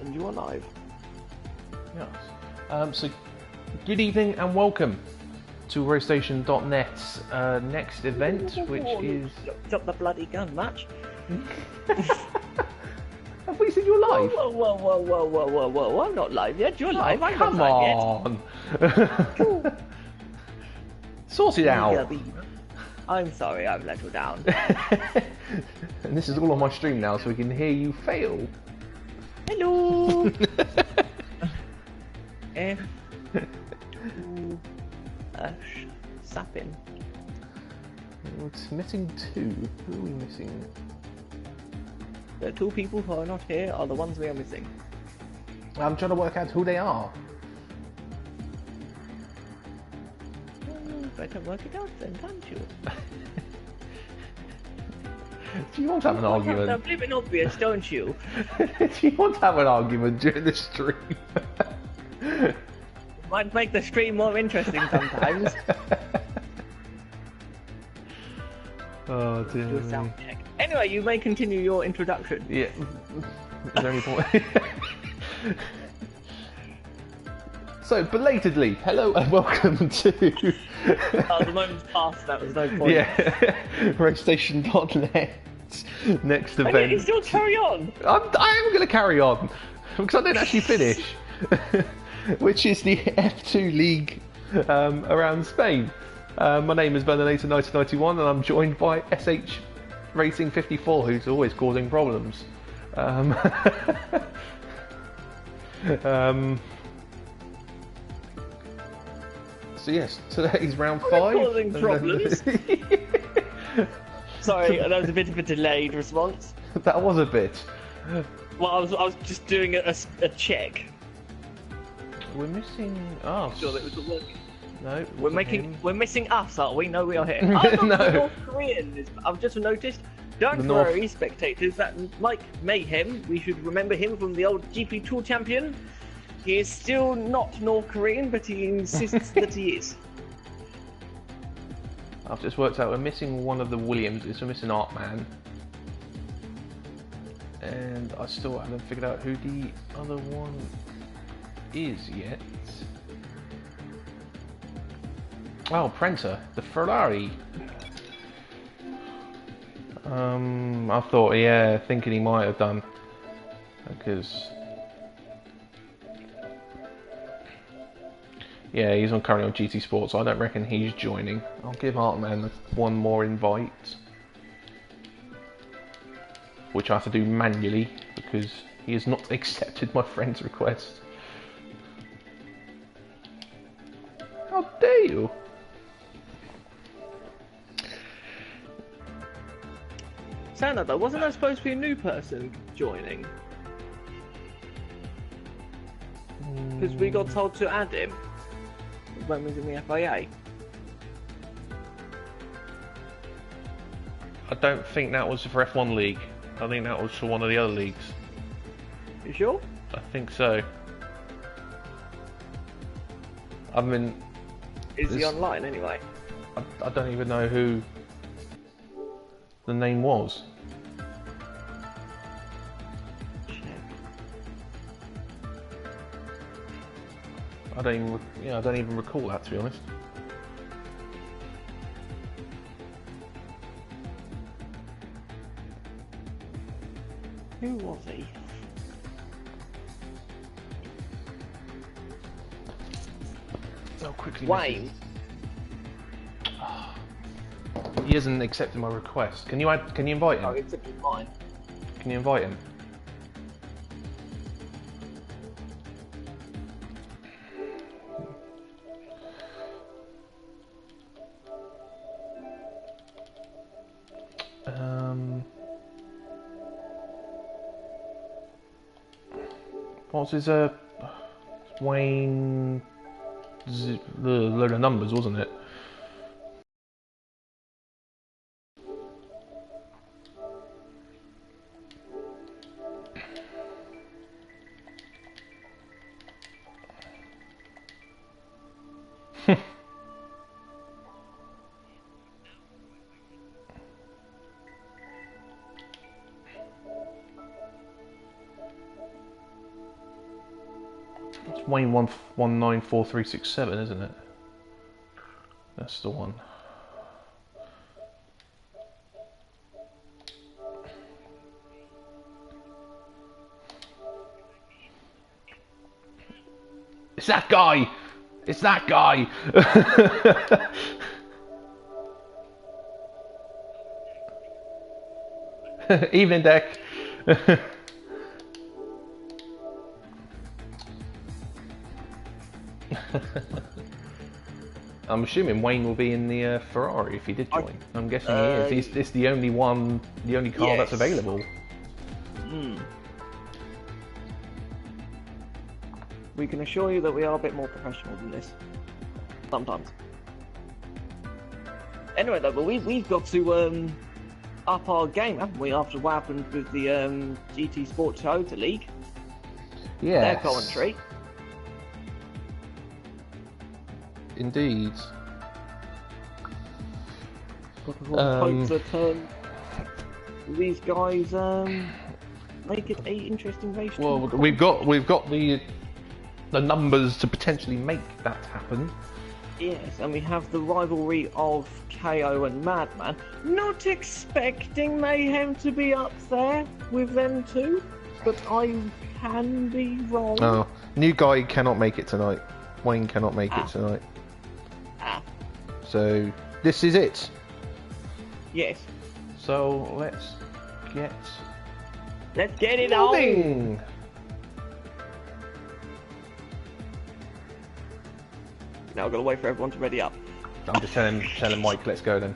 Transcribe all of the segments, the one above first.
And you are live. Yes. So, good evening and welcome to RoStation.net's next event, which is... Drop the bloody gun, match. Have we seen you live? Whoa. I'm not live yet. You're live. I'm not Come live on! Sort it out! I'm sorry, I've let you down. And this is all on my stream now, so we can hear you fail. Hello! F. Sapping. It's missing two. Who are we missing? The two people who are not here are the ones we are missing. I'm trying to work out who they are. Better work it out then, can't you? Do you want to have an argument? I'm flipping obvious, don't you? Do you want to have an argument during the stream? Might make the stream more interesting sometimes. Oh dear Do a sound check. Anyway, you may continue your introduction. Yeah. Is there any point? So, belatedly, hello and welcome to... The moment's past, that was no point. Yeah, RoStation.net's next event. And you still carry on! I am going to carry on, because I didn't actually finish. Which is the F2 League around Spain. My name is Vernon 1991 and I'm joined by SH Racing 54, who's always causing problems. So yes, today's round 5. Causing problems. Sorry, that was a bit of a delayed response. That was a bit. Well, I was just doing a check. We're missing us. Sure that it was working. No, we're missing us, are we? No, we are here. I'm not No. North Korean. I've just noticed. Don't worry, spectators. That Mike Mayhem. We should remember him from the old GP2 champion. He is still not North Korean, but he insists that he is. I've just worked out we're missing one of the Williamses. We're missing Artman. And I still haven't figured out who the other one is yet. Oh, Prenter, the Ferrari. I thought, yeah, thinking he might have done. Because... yeah, he's currently on GT Sports, so I don't reckon he's joining. I'll give Artman one more invite, which I have to do manually because he has not accepted my friend's request. How dare you! Santa, though, wasn't there supposed to be a new person joining? Because we got told to add him when we was in the FIA. I don't think that was for F1 League. I think that was for one of the other leagues. You sure? I think so. I mean... Is he online anyway? I don't even know who the name was. I don't even recall that, to be honest. Who was he? Oh, quickly. Wayne. He hasn't accepted my request. Can you invite him? Oh, he accepted mine. Can you invite him? What's his Wayne? The load of numbers, wasn't it? It's Wayne 1194367, isn't it? That's the one. It's that guy! It's that guy! Evening deck. I'm assuming Wayne will be in the Ferrari if he did join. I'm guessing he is. It's the only one, the only car that's available. We can assure you that we are a bit more professional than this. Sometimes. Anyway, though, but we've got to up our game, haven't we? After what happened with the GT Sports Toyota League. Yeah. Their commentary. Indeed. Hope that these guys make it a interesting race. Well, we've got the numbers to potentially make that happen. Yes, and we have the rivalry of KO and Madman. Not expecting Mayhem to be up there with them two, but I can be wrong. Oh, new guy cannot make it tonight. Wayne cannot make it tonight. So this is it. Yes. So let's get it moving. on. Now I've got to wait for everyone to ready up. I'm just telling Mike, let's go then.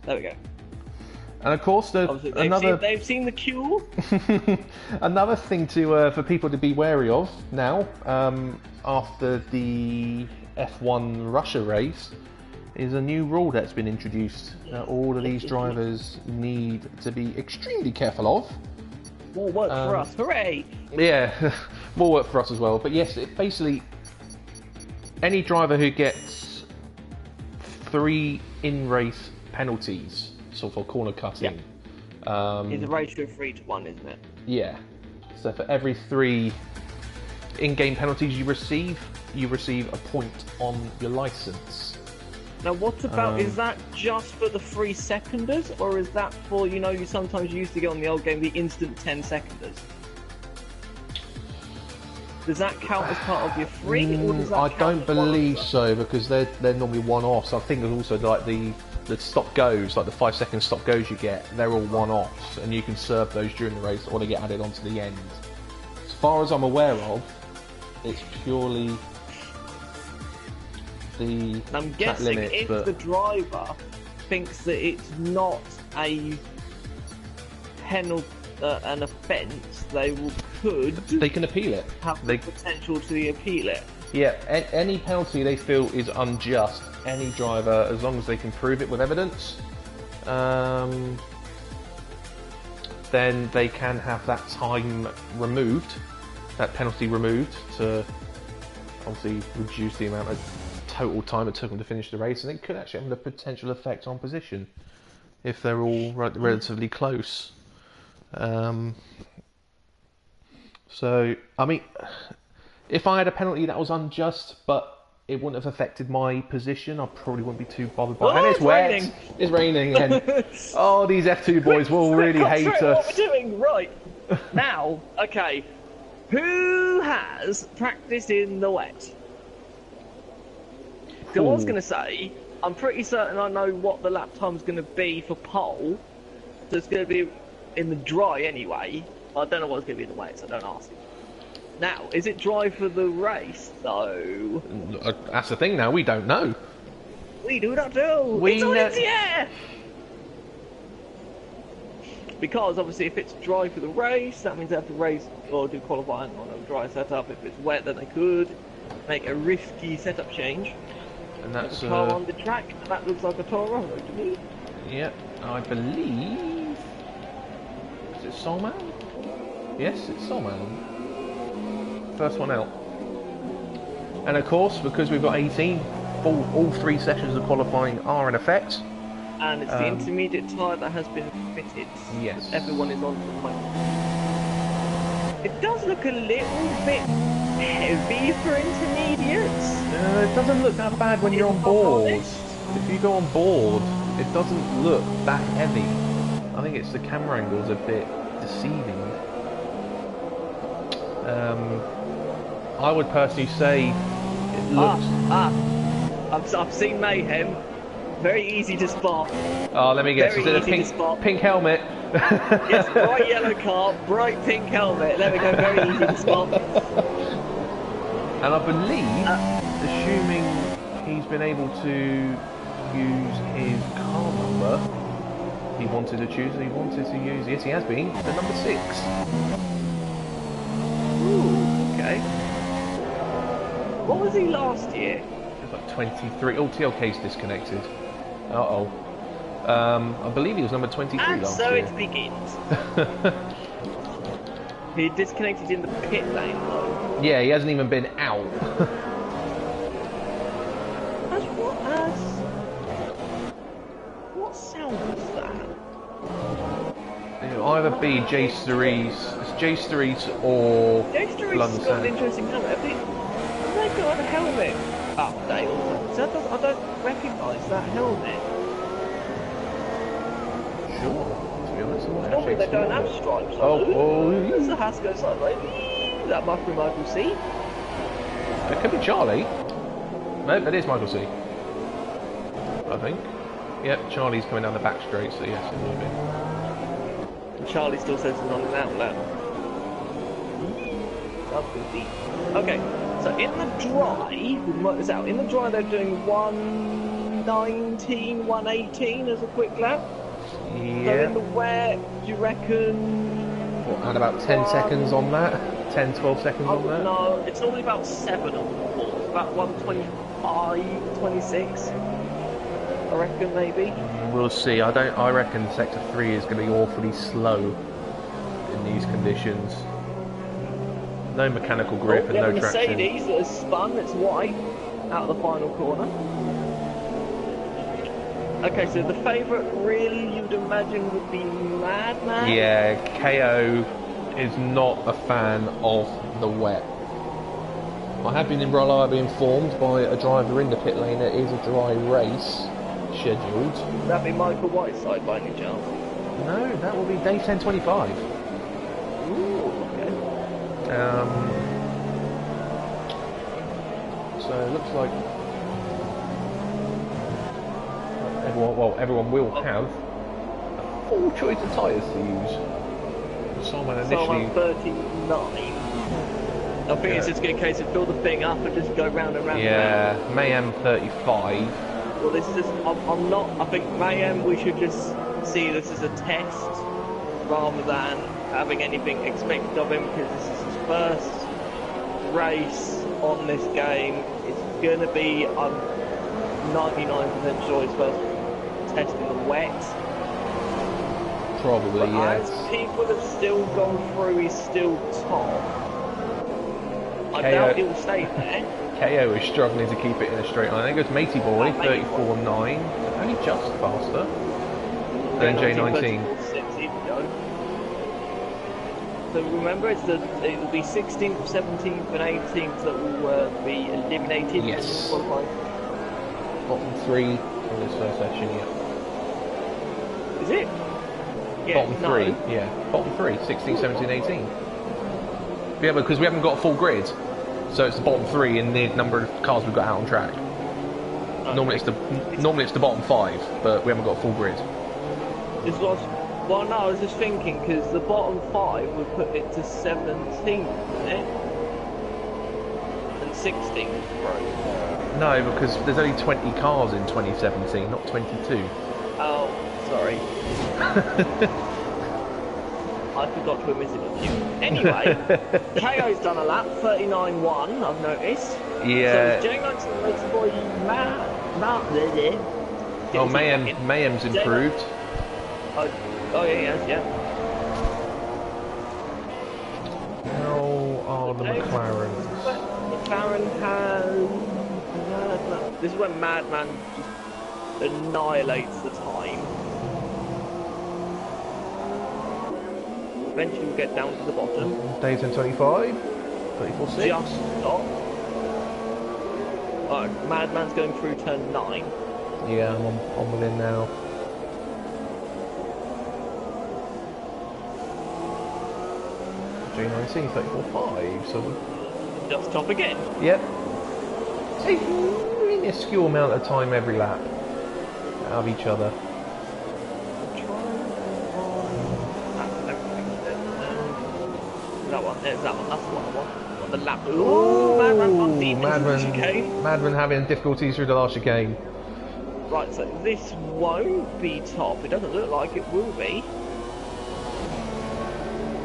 There we go. And of course, they've seen the cue. Another thing to for people to be wary of now, after the F1 Russia race, is a new rule that's been introduced that all of these drivers need to be extremely careful of. More work for us, hooray! Yeah, more work for us as well. But yes, it basically, any driver who gets 3 in-race penalties, so for corner cutting. It's a ratio of 3 to 1, isn't it? Yeah. So for every 3 in-game penalties you receive a point on your license. Now, what about, is that just for the 3 seconders, or is that for, you sometimes used to get on the old game, the instant 10 seconders? Does that count as part of your 3, or does that I count don't as believe so, because they're normally one-offs. I think there's also like the stop goes, like the 5-second stop goes you get, they're all one-offs, and you can serve those during the race, or they get added onto the end. As far as I'm aware of, it's purely the I'm guessing limits, if but the driver thinks that it's not a penalty, an offence, they can appeal it. Have the potential to appeal it. Yeah, any penalty they feel is unjust, any driver, as long as they can prove it with evidence, then they can have that time removed, that penalty removed, to obviously reduce the amount of total time it took them to finish the race, and it could actually have a potential effect on position if they're all relatively close. So, I mean, if I had a penalty that was unjust, but it wouldn't have affected my position, I probably wouldn't be too bothered by it. And it's wet. Raining. It's raining again. Oh, these F2 boys will really hate us. What we're doing, right. Now, okay. Who has practice in the wet? So I was going to say, I'm pretty certain I know what the lap time's going to be for pole. So it's going to be in the dry anyway. I don't know what it's going to be in the wet, so don't ask. Now, is it dry for the race, though? That's the thing now, we don't know. We do not know! It's all in the air! Because, obviously, if it's dry for the race, that means they have to race or do qualifying on a dry setup. If it's wet, then they could make a risky setup change. And that's a car on the track, and that looks like a Toro to me. Yeah, I believe... Is it Solman? Yes, it's Solman. First one out. And of course, because we've got 18, all 3 sessions of qualifying are in effect. And it's the intermediate tyre that has been fitted. Yes. Everyone is on the moment. It does look a little bit heavy for intermediates. It doesn't look that bad when you're on board. If you go on board, it doesn't look that heavy. I think it's the camera angle's a bit deceiving. I would personally say it looks... I've seen Mayhem. Very easy to spot. Oh, let me guess. Very Is it easy to a spot. pink helmet? Yes, bright yellow car, bright pink helmet. There we go, very easy to spot. And I believe, assuming he's been able to use his car number, he wanted to choose, he wanted to use, yes he has been, the number 6. Ooh, okay. What was he last year? It was like 23. Oh, TLK's disconnected. Uh-oh. I believe he was number 23 and last so year. it begins. He disconnected in the pit lane though. Yeah, he hasn't even been out. What sound was that? It'll either be Jace Cerise or Jace Cerise London has got an Sand. interesting helmet. Have they got a helmet update or something? I don't recognise that helmet. Sure, to be honest, I might Normally actually they don't have explore stripes it. on them. Oh, As the Haas goes sideways, that must be Michael C. it could be Charlie. No, it is Michael C. I think. Yep, Charlie's coming down the back straight, so yes, it will be. And Charlie still says it's on an outlet. Okay, so in the dry, we can work this out. In the dry, they're doing 119, 118 as a quick lap. Yeah. So in the wet, do you reckon? And about 10 seconds on that? 10, 12 seconds on that? No, it's normally about 7 on the course. About 125, 26. I reckon maybe. We'll see. I reckon Sector 3 is going to be awfully slow in these conditions. No mechanical grip and no traction. Mercedes that has spun, it's white, out of the final corner. Okay, so the favourite really you'd imagine would be Madman? Yeah, KO is not a fan of the wet. I have been reliably informed by a driver in the pit lane that it is a dry race scheduled. Would that be Michael Whiteside by any chance? No, that will be day 10:25. Ooh, okay. So it looks like everyone will have a full choice of tyres to use. Someone initially... 39. I think it's just a case of fill the thing up and just go round and round. Yeah, Mayhem 35. Well, this is just, I'm not, I think Mayhem, we should just see this as a test rather than having anything expected of him, because this is his first race on this game. It's going to be, I'm 99% sure, his first test in the wet. Probably, but yes. as people have still gone through, he's still top. I doubt he'll stay there. KO is struggling to keep it in a straight line. There goes Matey Boy, 34.9. Only just faster than J19. So remember, it will be 16th, 17th and 18th that will be eliminated. Yes. Bottom 3 in this first session, yeah. Is it? Yeah, bottom 3, yeah. Bottom 3, 16, 17, 18. Yeah, because we haven't got a full grid. So it's the bottom 3 in the number of cars we've got out on track. Okay. Normally it's the bottom 5, but we haven't got a full grid. Well, no, I was just thinking, because the bottom 5 would put it to 17th, wouldn't it? And 16th, right? No, because there's only 20 cars in 2017, not 22. Oh, sorry. I forgot to omit a few. Anyway, KO's done a lap, 39.1, I've noticed. Yeah. So J19 Motorboy Oh, Mayhem's improved. Oh, yeah. How are the McLarens? McLaren has... This is when Madman just annihilates the time. Eventually we'll get down to the bottom. Dave 1025, 34.6. Just stop. Alright, Madman's going through turn 9. Yeah, I'm on within now. J19, 34.5, so... Just stop again. Yep. Take a minuscule amount of time every lap out of each other. That one, there's that one, that's the one I want. The lap. Ooh, Madman having difficulties through the last chicane. Right, so this won't be top. It doesn't look like it will be.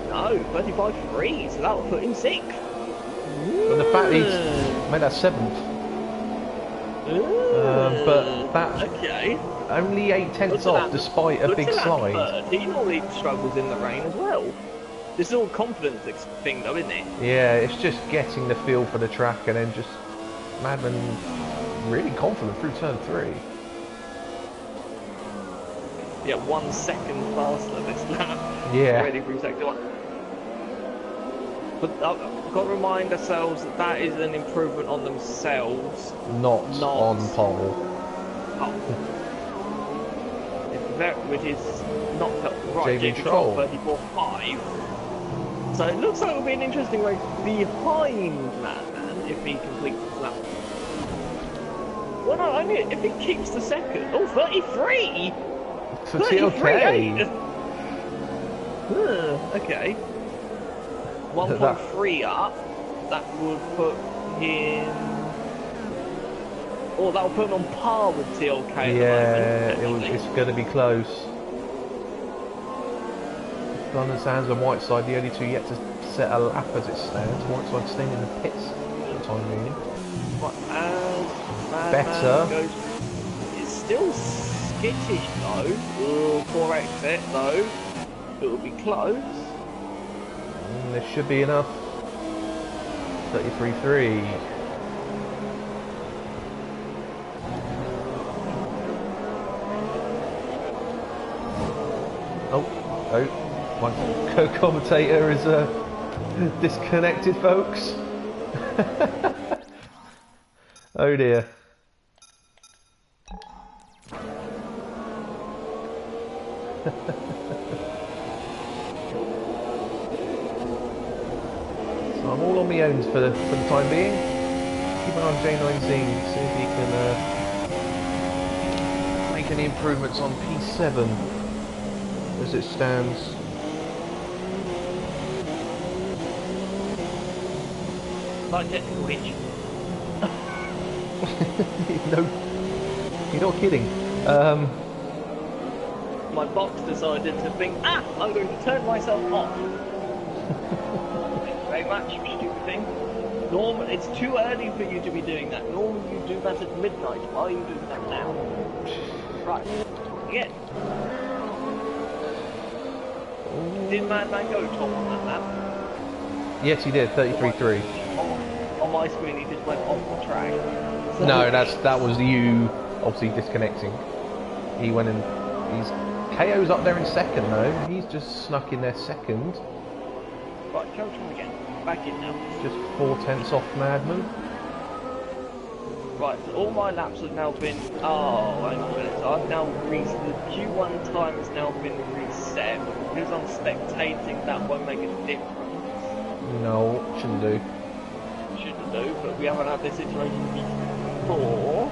No, 35.3, so that will put him 6th. But the fact he's made that 7th. But that's okay. Only 8/10 off, despite a big slide. He normally struggles in the rain as well. This is all confidence thing though, isn't it? Yeah, it's just getting the feel for the track and then just Madman really confident through turn 3. Yeah, 1 second faster this lap. Yeah. Ready for second one. But I've got to remind ourselves that that is an improvement on themselves. Not on pole. Oh. Which is not right. JB Troll 34.5. So it looks like it'll be an interesting race behind Madman if he completes this lap. Well, no, only if he keeps the second. Oh, 33! For TLK. Okay. 1.3 up. That would put him. Oh, that will put him on par with TLK. Yeah, it's going to be close. Vernon Sands and Whiteside, the only two yet to set a lap as it stands. Whiteside staying in the pits for the time being. Better. Goes, it's still skittish though. Poor exit though. It will be close. There should be enough. 33.3. Oh, my co-commentator is disconnected, folks. Oh dear. So I'm all on my own for the time being. Keep an eye on J19, see if he can make any improvements on P7 as it stands. Like technical glitch. No, you're not kidding. My box decided to think, I'm going to turn myself off. Thank you very much, you stupid thing. Normally, it's too early for you to be doing that. Normally you do that at midnight. Why are you doing that now? Right. Again. Did Madman go top on that lap? Yes, he did. 33.3. On my screen, he just went off the track. So No, that was you obviously disconnecting. He went in. He's KO's up there in second though. He's just snuck in there second. Right, go try again. Back in now. Just 4/10 off Madman. Right, so all my laps have now been. Oh, hang on a minute. So I've now reset. The Q1 time has now been reset. Because I'm spectating, that won't make a difference. No, shouldn't do. Shouldn't do, but we haven't had this situation before.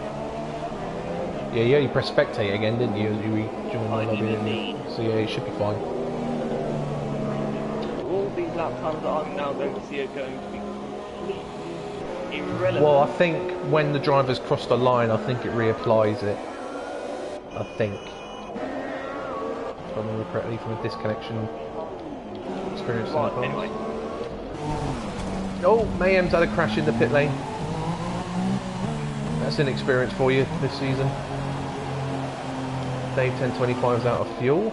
Yeah, you only press spectate again, didn't you? As you rejoined the lobby, didn't you? So yeah, it should be fine. All these lap times that I'm now going to see are going to be completely irrelevant. Well, I think when the drivers cross the line, I think it reapplies it. I think. If I remember correctly from a disconnection experience. Right, anyway. Oh, Mayhem's had a crash in the pit lane. That's inexperience for you this season. Dave 1025 is out of fuel.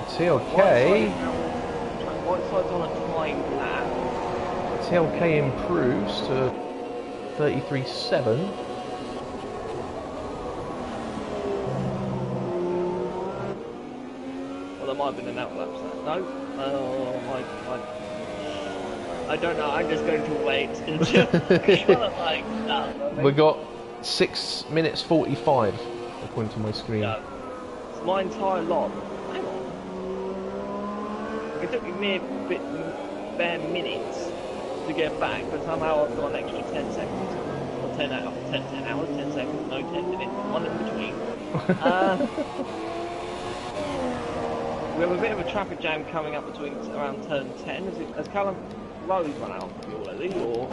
TLK. Whiteside's on a time lap. TLK improves to 33.7. Although there might have been an outlap. No? Oh, I don't know. I'm just going to wait until qualifying starts. We got 6 minutes 45 according to my screen. Yeah. It's my entire lot. Hang on. It took me a bit bare minutes to get back, but somehow I've got an extra 10 seconds. Or 10 hours, 10 hours, 10 seconds, no 10 minutes, one in between. We have a bit of a traffic jam coming up between around turn 10. Has Callum Rose run out of fuel already, or?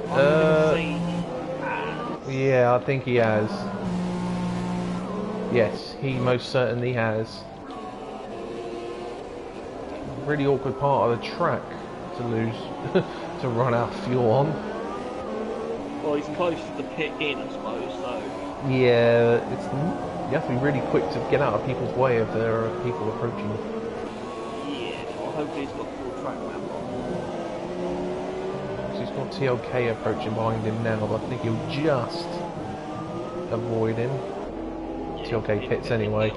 I'm gonna say he has. Yeah, I think he has. Yes, he most certainly has. Really awkward part of the track to lose, to run out of fuel on. Well, he's close to the pit in, I suppose, so... Yeah, you have to be really quick to get out of people's way if there are people approaching. Yeah, well, hopefully he's got full track map on. So he's got TLK approaching behind him now, but I think he'll just avoid him. Yeah, TLK pits anyway.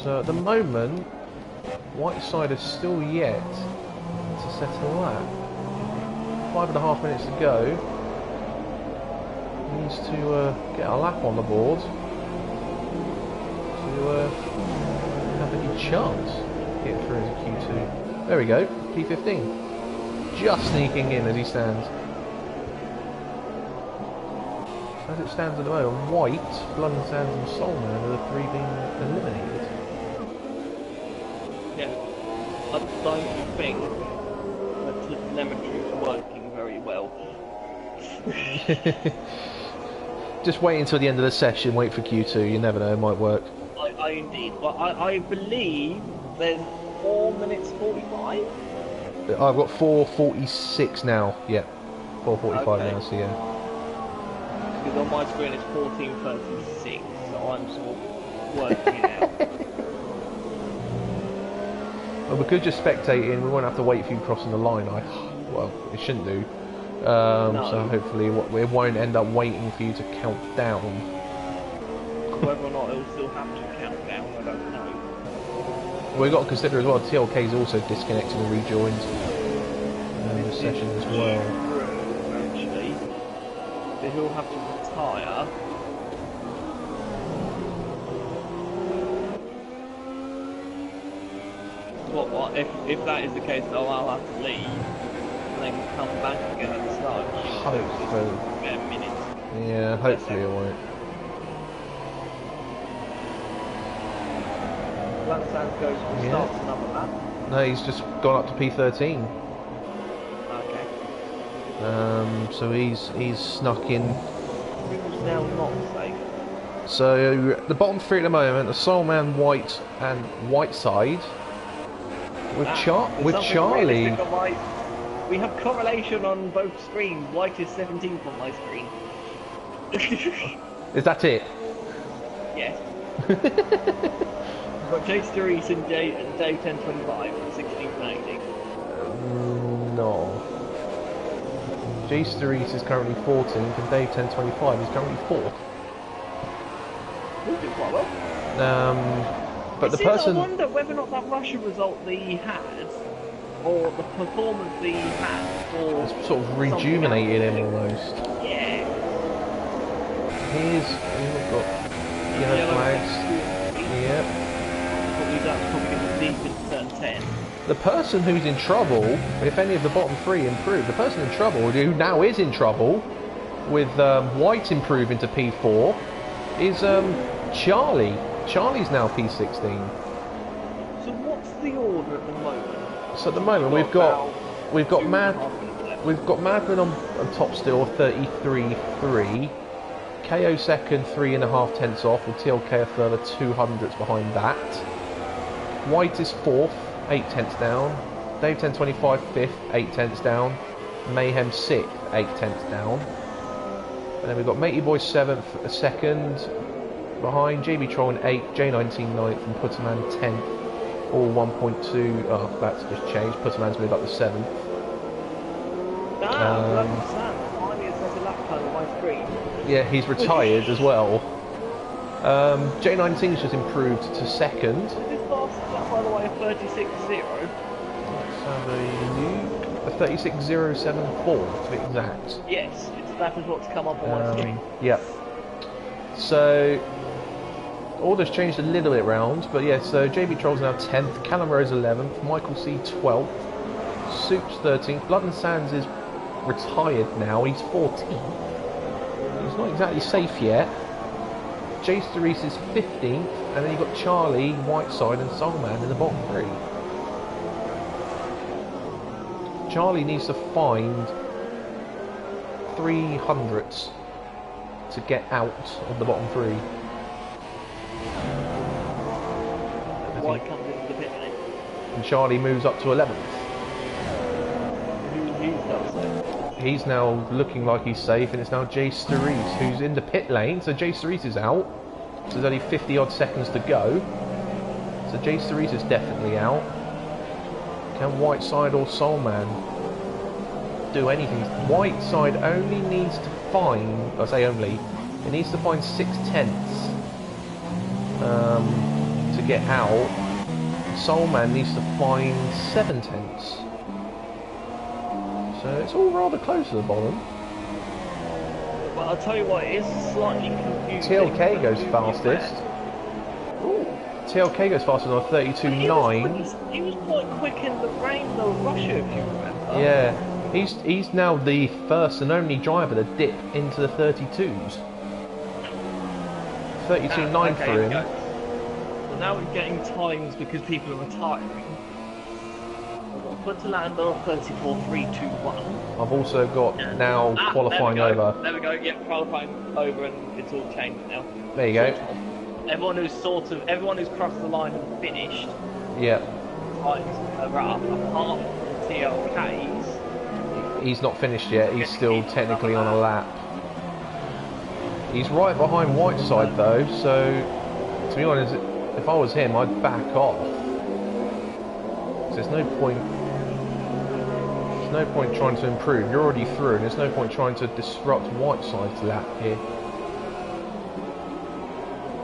So at the moment, Whiteside is still yet to set a lap. 5.5 minutes to go. Needs to get a lap on the board to have any chance to get through into Q2. There we go, P15. Just sneaking in as he stands. As it stands at the moment, White, Blood and Sands and Soulman are the three being eliminated. Yeah, I don't think the telemetry is working very well. Just wait until the end of the session, wait for Q2, you never know, it might work. I indeed, but I believe there's 4 minutes 45? I've got 4:46 now, yeah. 4:45 Okay. now, so yeah. Because on my screen it's 14:36, so I'm sort of working it out. Well, because you're spectating, we won't have to wait for you crossing the line. Well, it shouldn't do. No. So hopefully we won't end up waiting for you to count down. Whether or not it'll still have to count down, I don't know. We've got to consider as well, TLK's also disconnected and rejoined the session as well. Actually, but he'll have to retire. What? If that is the case, though, I'll have to leave and then come back again at the start. Hopefully. A minute. Yeah, hopefully it won't. That sound goes from start to another lap. No, he's just gone up to P13. Okay. So he's snuck in. Who's now not safe? So the bottom three at the moment are Soulman, White, and Whiteside. With Charlie. We have correlation on both screens. White is 17th on my screen. Is that it? Yes. We've got Jay Sturris and Dave 1025, 16th and 18th. No. Jay Sturris is currently 14th and Dave 1025 is currently 4th. We'll do quite well. But the person... I wonder whether or not that Russia result that he had, or the performance that he had, or... It's sort of rejuvenated him almost. Yeah. We've got yellow flags. Yep. That's probably going to deep into turn 10. The person who's in trouble, if any of the bottom three improve, the person in trouble, who now is in trouble, with White improving to P4, is Charlie. Charlie's now P16. So what's the order at the moment? So at the moment we've got Madman on top still, 33.3. KO second, 3.5 tenths off, with TLK a further 200ths behind that. White is 4th, 8 tenths down. Dave 1025 5th, 8 tenths down. Mayhem 6th, 8 tenths down. And then we've got Matey Boy 7th, 2nd behind, JB Troll 8th, J19 9th, and Putterman 10th. All 1.2. Oh, that's just changed. Putterman's moved up to 7th. Finally, it's not a lap time on my screen. Yeah, he's retired as well. J19's just improved to second. Is this last lap, by the way, a 36.0? Let's have a look. A 36.074 to be exact. Yes, that is what's come up on my screen. Yep. So, order's changed a little bit round, but yeah, so JB Troll's now 10th, Callum Rose 11th, Michael C 12th, Soups 13th, Blood and Sands is retired now, he's 14th. He's not exactly safe yet. Jace DeReese is 15th, and then you've got Charlie, Whiteside and Soulman in the bottom three. Charlie needs to find 300s to get out of the bottom three. White comes into the pit lane. And Charlie moves up to 11th. He's now looking like he's safe, and it's now Jace DeReese who's in the pit lane. So Jace DeReese is out. So there's only 50 odd seconds to go. So Jace DeReese is definitely out. Can Whiteside or Soulman do anything? Whiteside only needs to find, I say only, it needs to find 6/10 to get out. Soulman needs to find 7/10. So it's all rather close to the bottom. Well, I'll tell you what, it is slightly confusing. TLK goes fastest. Ooh. TLK goes fastest on 32.9. He was quite quick in the rain, though, Russia, if you remember. Yeah, he's now the first and only driver to dip into the 32s. 32.9 okay, for him. So now we're getting times because people are retiring. Put to land on 34.321. I've also got now qualifying over. There we go. Yep, qualifying over, and it's all changed now. There you go. Everyone who's crossed the line and finished. Yep. Times are up, apart from TLK's. He's not finished yet. He's still technically on a lap. He's right behind Whiteside though. So, to be honest, if I was him, I'd back off. There's no point. There's no point trying to improve. You're already through, and there's no point trying to disrupt Whiteside's lap here.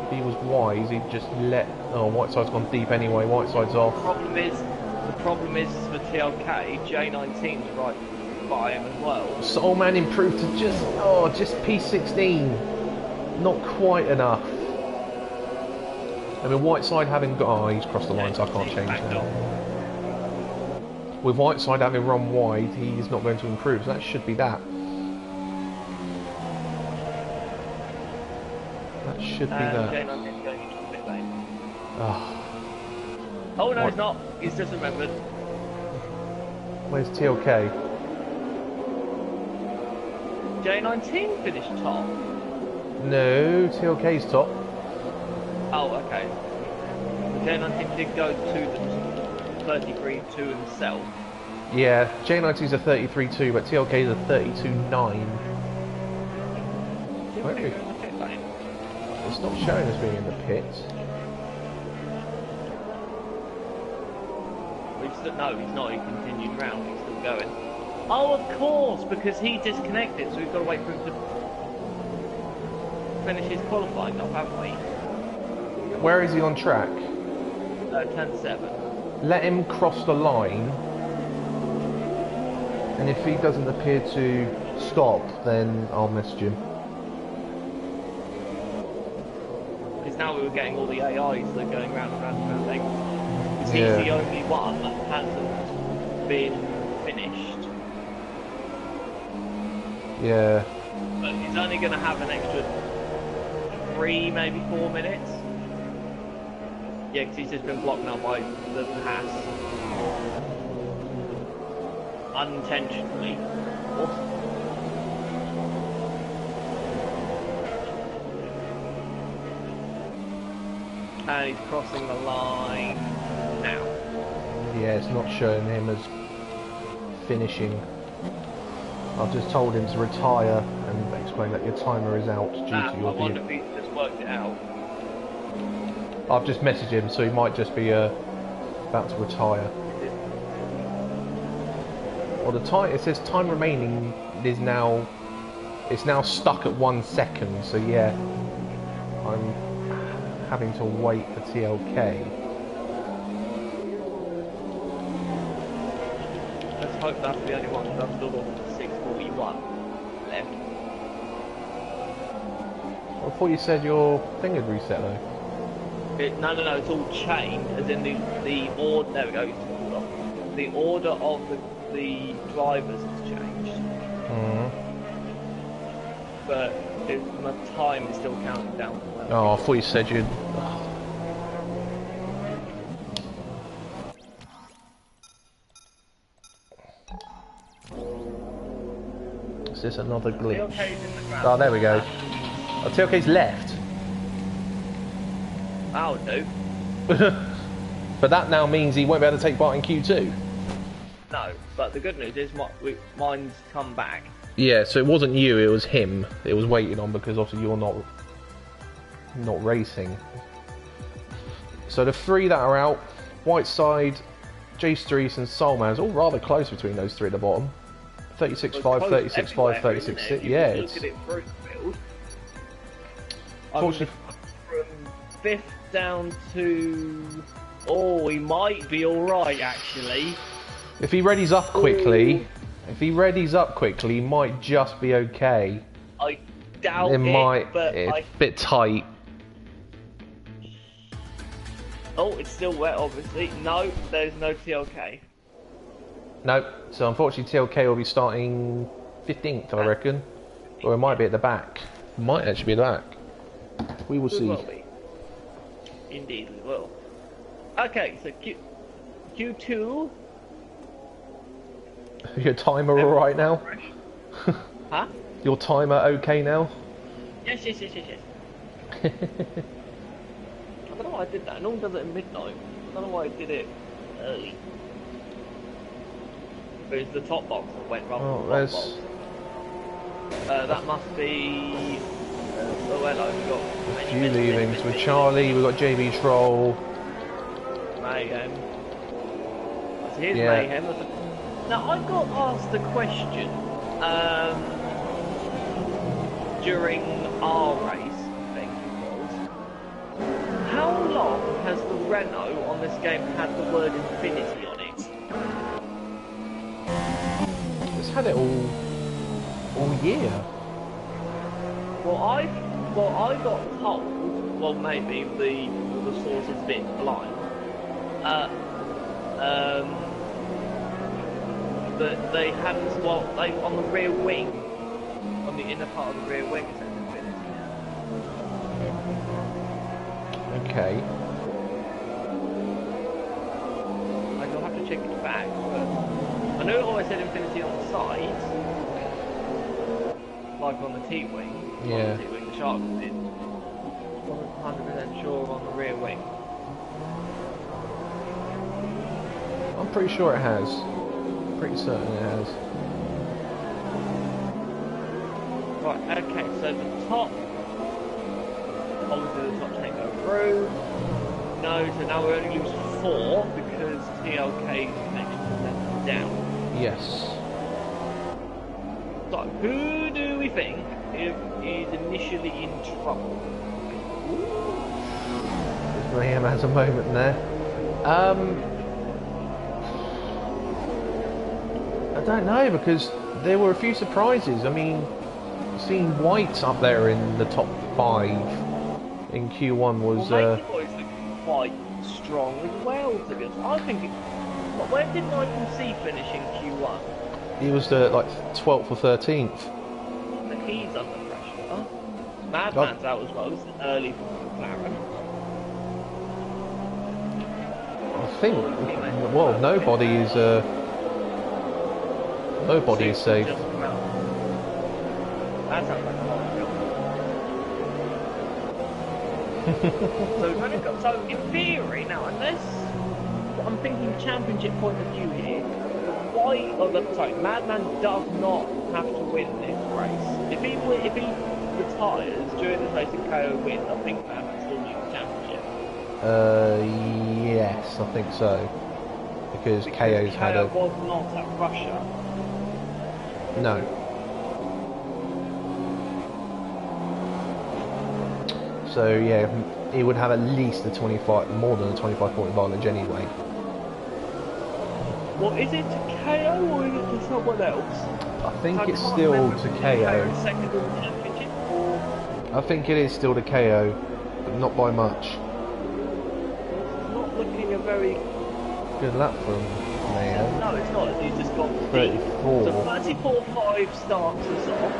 If he was wise, he'd just let. Oh, Whiteside's gone deep anyway. Whiteside's off. The problem is for TLK, J19's right by him as well. Soulman improved to just P16. Not quite enough. I mean, Whiteside having got. Oh, he's crossed the line, so I can't change now. With Whiteside having run wide, he's not going to improve, so that should be that. That should be that. J19's going into the pit lane. Oh, no, he's not. He's just remembered. Where's TLK? J19 finished top. No, TLK's top. Oh, okay. J19 did go to the 33.2 himself. Yeah, J19's a 33.2, but TLK's a 32.9. Where is it? It's not showing us being in the pit. No, he's not. He continued round. He's still going. Oh, of course, because he disconnected, so we've got to wait for him to finish his qualifying off, haven't we? Where is he on track? Turn 7. Let him cross the line, and if he doesn't appear to stop, then I'll message him. Because now we were getting all the AIs that are going round and round and round. Because Yeah. he's the only one that hasn't been finished. Yeah. But he's only going to have an extra 3, maybe 4 minutes. Yeah, because he's just been blocked now by the pass. Unintentionally. And he's crossing the line now. Yeah, it's not showing him as finishing. I've just told him to retire and explain that your timer is out due to I your wonder if he's just worked it out. I've just messaged him, so he might just be about to retire. Well, it says time remaining is now. It's now stuck at 1 second. So yeah, I'm having to wait for TLK. Let's hope that's the only one, because I've still got 641 left. I thought you said your thing had reset though. No, it's all chained, as in the order. There we go. The order of the drivers has changed. But my time is still counting down. Oh, I thought you said you'd. Is this another glitch? Oh, there we go. Oh, TLK's left. That'll do. But that now means he won't be able to take part in Q2. No, but the good news is mine's come back. Yeah, so it wasn't you, it was him. It was waiting on because obviously you're not racing. So the three that are out, Whiteside, Jace Street and Soulman's all rather close between those three at the bottom. 36.5, 36.5, 36.6. Yeah, it's... Look at it through field. Fortunately... From 5th down to... Oh, he might be alright, actually. If he readies up quickly... If he readies up quickly, he might just be okay. I doubt it might, but it's a bit tight. Oh, it's still wet, obviously. No, there's no TLK. Nope. So unfortunately, TLK will be starting 15th, I reckon. Or it might be at the back. Might actually be at the back. We will see. Will be. Indeed, we will. Okay, so Q2. Your timer all right now? Huh? Your timer okay now? Yes. I don't know why I did that. No one does it at midnight. I don't know why I did it early. But it's the top box that went wrong. Oh, there's... that must be... oh, hello, we've got... A few leavings with Charlie, we've got JB Troll. Mayhem. So here's Mayhem. Now, I got asked a question during our race, I think it was. How long has the Renault on this game had the word infinity on it? It's had it all year. Well, I got told, well, maybe the source is a bit blind, that they hadn't, well, they, on the rear wing, on the inner part of the rear wing, it says infinity. Okay. I'll have to check it back, but I know it always said infinity on the sides, like on the T-wing. Yeah. On the T-wing, the Shark did. Wasn't 100% sure on the rear wing. I'm pretty sure it has. Pretty certain it has. Right, okay, so the top, obviously the top can't go through. No, so now we only lose 4 because TLK's connection is down. Yes. So, who do we think is initially in trouble? Mayhem has a moment there. I don't know, because there were a few surprises. I mean, seeing White up there in the top 5 in Q1 was... Well, Boys look quite strong as well, to be honest. I think... where did Michael C finish in Q1? He was like 12th or 13th. But he's under pressure. Madman's out as well. This is early for McLaren. I think... well, nobody is... nobody is safe. That sounds like a lot of so in theory now, unless I'm thinking championship point of view here, Madman does not have to win this race. If he retires during this race and KO wins, I think Madman still wins the championship. Yes, I think so. Because KO's had a... was not at Russia. No. So So yeah, he would have at least a 25, more than a 25-point advantage anyway. Well, is it to KO or is it to someone else? I think I it's can't still remember to if KO. second in the championship or... I think it is still to KO, but not by much. It's not looking a very... Good luck from Mayhem. No, it's not. He's just got 34. So 34.5 starts us off,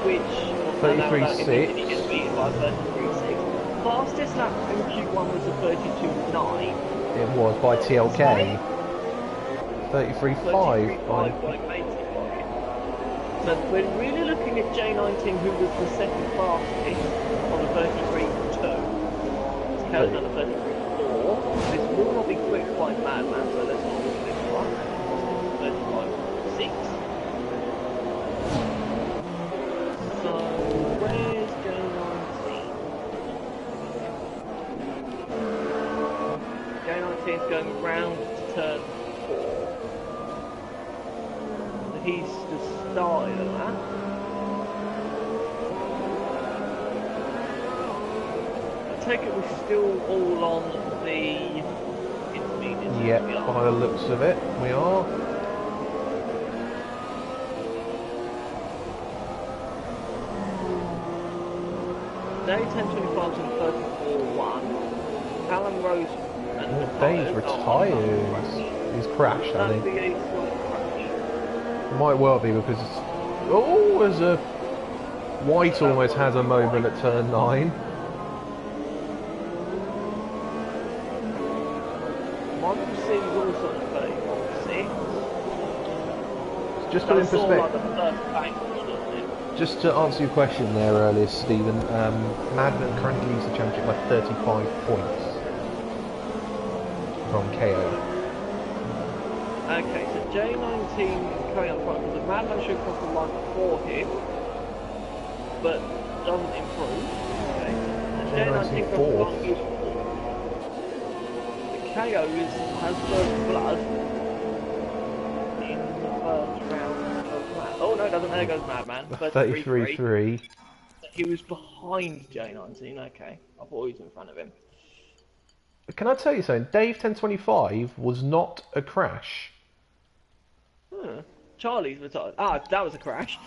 which... 33.6. He gets beaten by 33.6. Fastest lap in Q1 was a 32.9. It was by TLK. 33.5 by Matey. So we're really looking at J19, who was the second fastest on a 33.2. It's Kelly on a 33.4. This will not be quick like Madman, so let's not look at this one. It's 35.6. So where's J19? J19 is going round to turn 4. He's the started of that. I take it we're still all on the intermediate. Yep, by the looks of it, we are. Day 10.25 and 34.1. Callum Rose and Dave's retired. He's crashed, I think. Might well be because it's... Oh, there's a... White almost has a moment at turn 9. Michael C is also at 31.6. Just put in perspective. Like just to answer your question there earlier, Stephen, Madman currently leads the championship by 35 points from KO. Okay, so J19 coming up front, because the Madman should cross the line before him, but doesn't improve. Okay, and J19 fourth. The KO has first blood in the first round of Mad. Oh no, doesn't. There goes Madman. 33.3. He was behind J19. Okay, I thought he was in front of him. Can I tell you something? Dave 1025 was not a crash. Charlie's retired. Ah, that was a crash.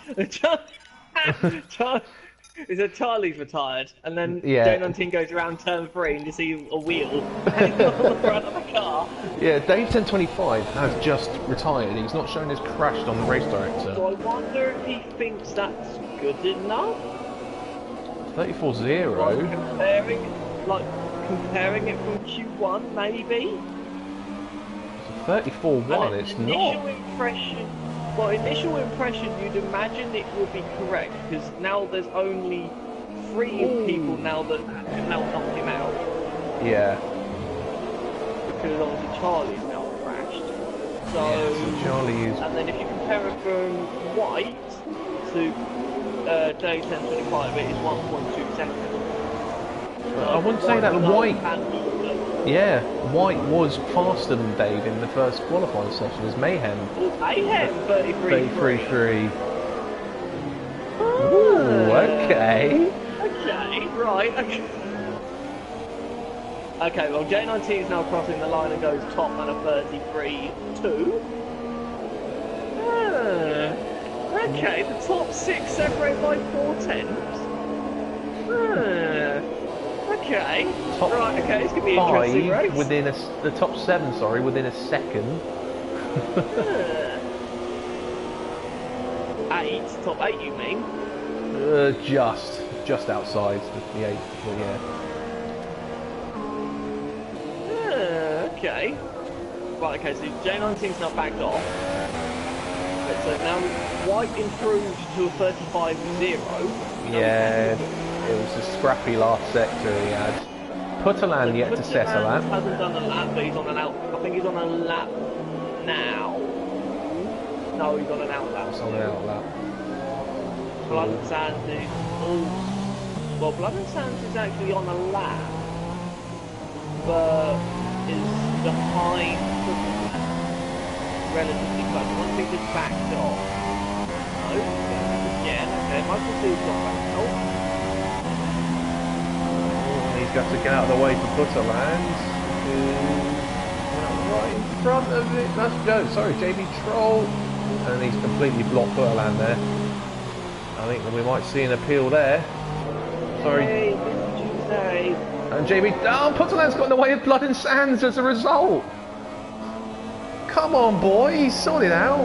Charlie's retired, and then J19 goes around turn 3 and you see a wheel hanging on the front of the car. Yeah, Dave 1025 has just retired. He's not shown his crashed on the race director. So I wonder if he thinks that's good enough. 34.0. Comparing it from Q1, maybe. 34.1. It's not. Initial impression, you'd imagine it would be correct, because now there's only 3 people now that can now knock him out. Yeah. Because obviously Charlie's now crashed. So, Charlie is... And then if you compare it from White to day 10.25, it is 1.2 seconds. I wouldn't say that White... Yeah, White was faster than Dave in the first qualifying session as Mayhem. Mayhem, 33.3. Ooh, okay. Okay, right, okay. Okay, well, J19 is now crossing the line and goes top on a 33.2. Okay, the top 6 separate by 4/10. Okay. Right, okay, it's going to be interesting, right? Within the top 7, sorry, within a second. 8, top 8 you mean? Just outside the 8, but yeah. Okay. Right, okay, so J19's now backed off. Okay, so now White improved to a 35.0. Yeah. It was a scrappy last sector he had. Putalan yet to settle that. Hasn't done a lap, but he's on an out. I think he's on a lap now. No, he's on an out lap. It's on an out lap. Blood and Sands is. Well, Blood and Sands is actually on a lap, but is behind relatively close. Once he just backed off. No, again. Okay, Michael C's got back off. He's got to get out of the way for Butterland. Right in front of it. That's Joe. Sorry, JB Troll. And he's completely blocked Butterland there. I think we might see an appeal there. Sorry. Hey, this is Tuesday. And JB... Oh, Butterland's got in the way of Blood and Sands as a result. Come on, boys. Sort it out.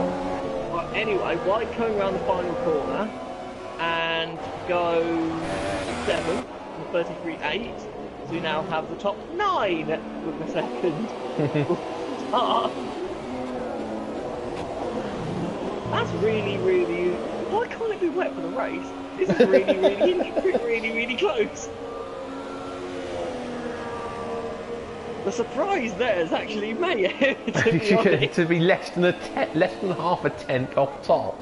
Well, anyway, White coming around the final corner and go 7 for 33.8. So we now have the top 9 with the second start. That's really, really... Why can't it be wet for the race? This is really, really close. The surprise there is actually May, to be less than half a tenth off top.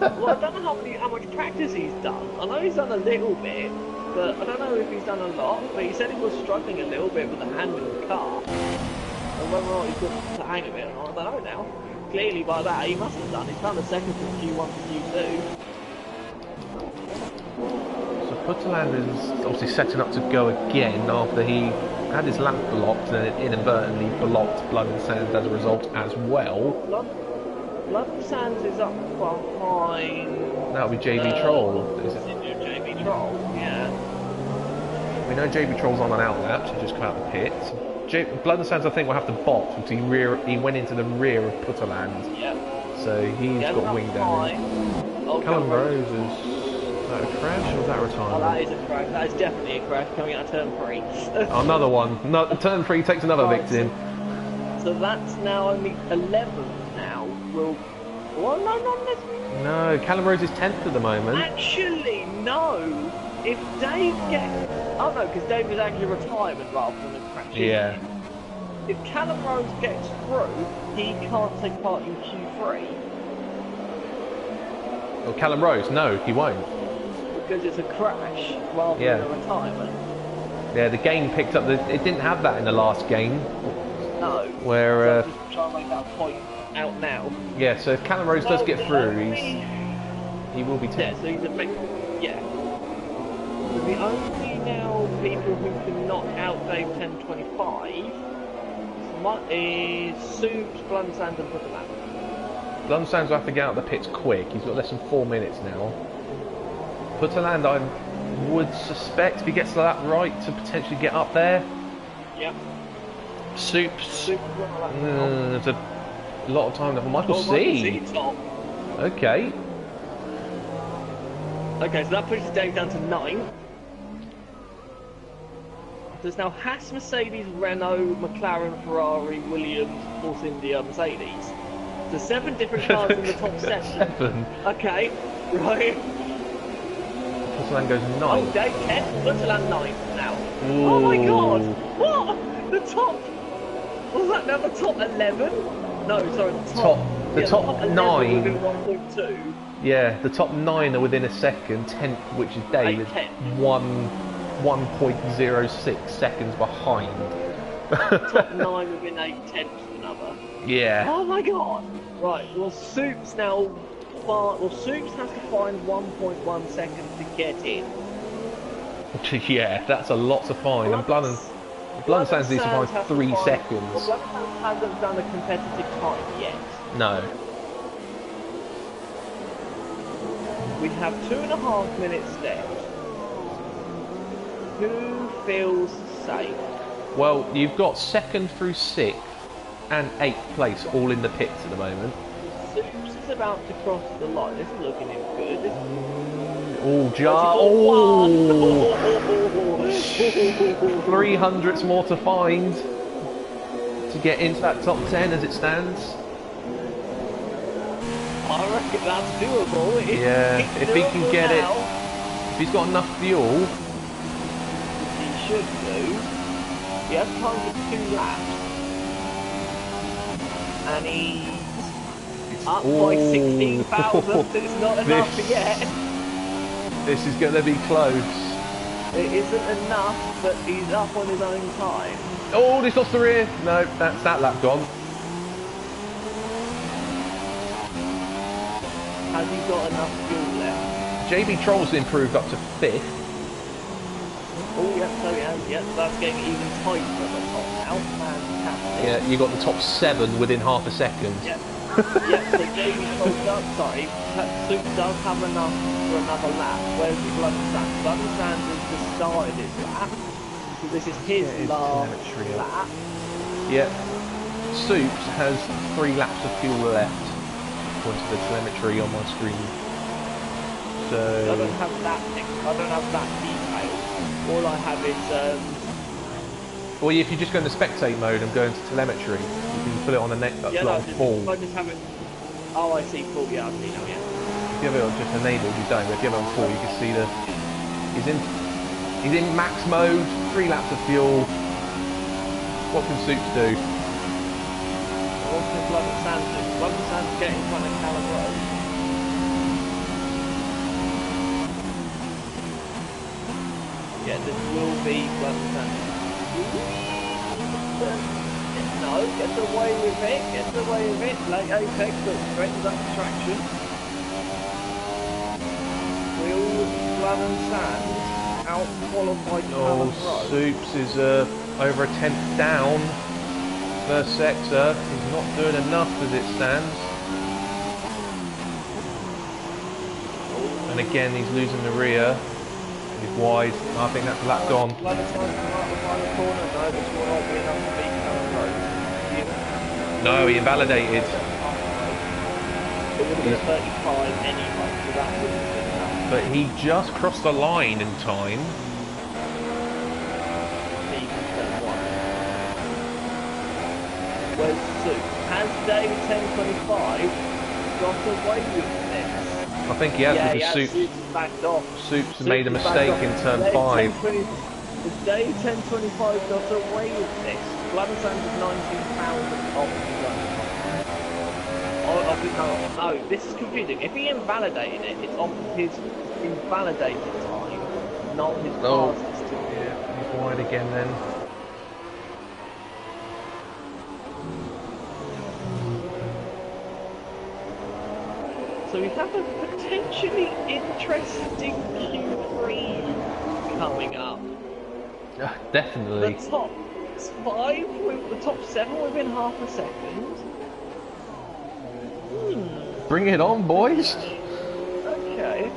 Well, I don't know how much practice he's done. I know he's done a little bit, but I don't know if he's done a lot. But he said he was struggling a little bit with the hand of the car, and whether or not he's got the hang of it or not, I don't know now. Clearly, by that he must have done. He's found a second from Q1 to Q2. So Putterland is obviously setting up to go again after he had his lap blocked and then inadvertently blocked Blood and Sands as a result as well. Blood and Sands is up behind... That'll be JB Troll, is it? JB Troll, yeah. We know JB Troll's on an outlap, so just come out the pit. Blood and Sands, I think, will have to box because he went into the rear of Putterland. Yep. So he's got wing damage. Callum Rose is... Is that a crash or is that a retirement? Oh, that is a crash. That is definitely a crash coming out of turn 3. Another one. No, turn 3 takes another victim. So that's now only 11th now. Well, no, not necessarily. No, Callum Rose is 10th at the moment. Actually, no. If Dave gets... Oh no, because Dave is actually a retirement rather than a crash. Yeah. If Callum Rose gets through, he can't take part in Q3. Well, Callum Rose, no, he won't. Because it's a crash rather than a retirement. Yeah, the game picked up... It didn't have that in the last game. No. Where... So just try and make that point out now. Yeah, so if Callum Rose does get through, he will be 10th. Yeah, so he's a big... Yeah. So the only now people who can knock out Dave 1025 is Soups, Blood and Sands and Putterland. Blood and Sands will have to get out of the pits quick. He's got less than 4 minutes now. Putterland, I would suspect, if he gets that right, to potentially get up there. Yep. Soups. There's a lot of time left. Michael C. Top. Okay. Okay, so that pushes Dave down to 9. There's now Haas, Mercedes, Renault, McLaren, Ferrari, Williams, Force India, Mercedes. There's 7 different cars in the top 7. 7. Okay, right. Putterland goes 9. Oh, Dave 10, Putterland 9 now. Ooh. Oh my god! What? The top... Was that now the top 11? No, sorry, the top 9. Within 1.2. Yeah, the top 9 are within a second. 10th, which is Dave, is 1.06 seconds behind. Top 9 within 8/10 of another. Yeah. Oh my god! Right, well, Soups now... Well, Soups has to find 1.1 seconds to get in. Yeah, that's a lot to find. And Blood and Sands needs to find 3 seconds. Well, Blood and Sands hasn't done a competitive time yet. No. We have 2.5 minutes left. Who feels safe? Well, you've got 2nd through 6th and 8th place all in the pits at the moment. Soups is about to cross the line. This is looking good. Oh, 300s more to find to get into that top 10 as it stands. I reckon that's doable. If he can get it, if he's got enough fuel, which he should do. He has time for 2 laps, and he's up by 16,000. It's not enough to get. This is going to be close. It isn't enough, but he's up on his own time. Oh, he's lost the rear. No, that's that lap gone. Has he got enough fuel left? JB Troll's improved up to 5th. Oh, yeah, so yeah, that's getting even tighter at the top now. Fantastic. Yeah, you got the top 7 within half a second. Yeah, yeah, so Davey Troll does, sorry, Soup does have enough for another lap. Where's the Blood and Sand? Blood and Sand has just started his lap. So this is his last lap. Yeah. Soups has 3 laps of fuel left, according to the telemetry on my screen. So I don't have that detail. All I have is well, if you just go into spectate mode and go into telemetry, you can put it on the neck yeah, no, full. I just have it. Oh, I see, full. Yeah, I see now. Yeah. If you have it on just enabled, you don't. But if you have it on full, you can see the he's in max mode, 3 laps of fuel. What can Soups do? What can Blood and Sand do? Blood and Sand get in front of Callum Road. Yeah, this will be Blood and Sand. No, gets away with it, like Apex, but threatens up traction. Will Blood and Sand out-qualify Callum Road? Soups is over a 10th down. First sector, he's not doing enough as it stands. And again, he's losing the rear. He's wide. I think that's a lap gone. Blood and Sand come out the final corner. No, this will not be enough to beat Callum Road. No, he invalidated. It would have been a 35 anyway, so that wouldn't have been enough. But he just crossed the line in time. Where's Soup? Has Dave 1025 got away with this? I think he has because Soups backed off. Soups made a mistake in turn 5. Has Dave 1025 got away with this? Blood and Sand is 19,000 off his own. No, this is confusing. If he invalidated it, it's off his invalidated time, not his fastest time. Yeah, he's wide again then. So we have a potentially interesting Q3 coming up. Definitely. The top 5, the top 7 within half a second. Bring it on, boys. Okay.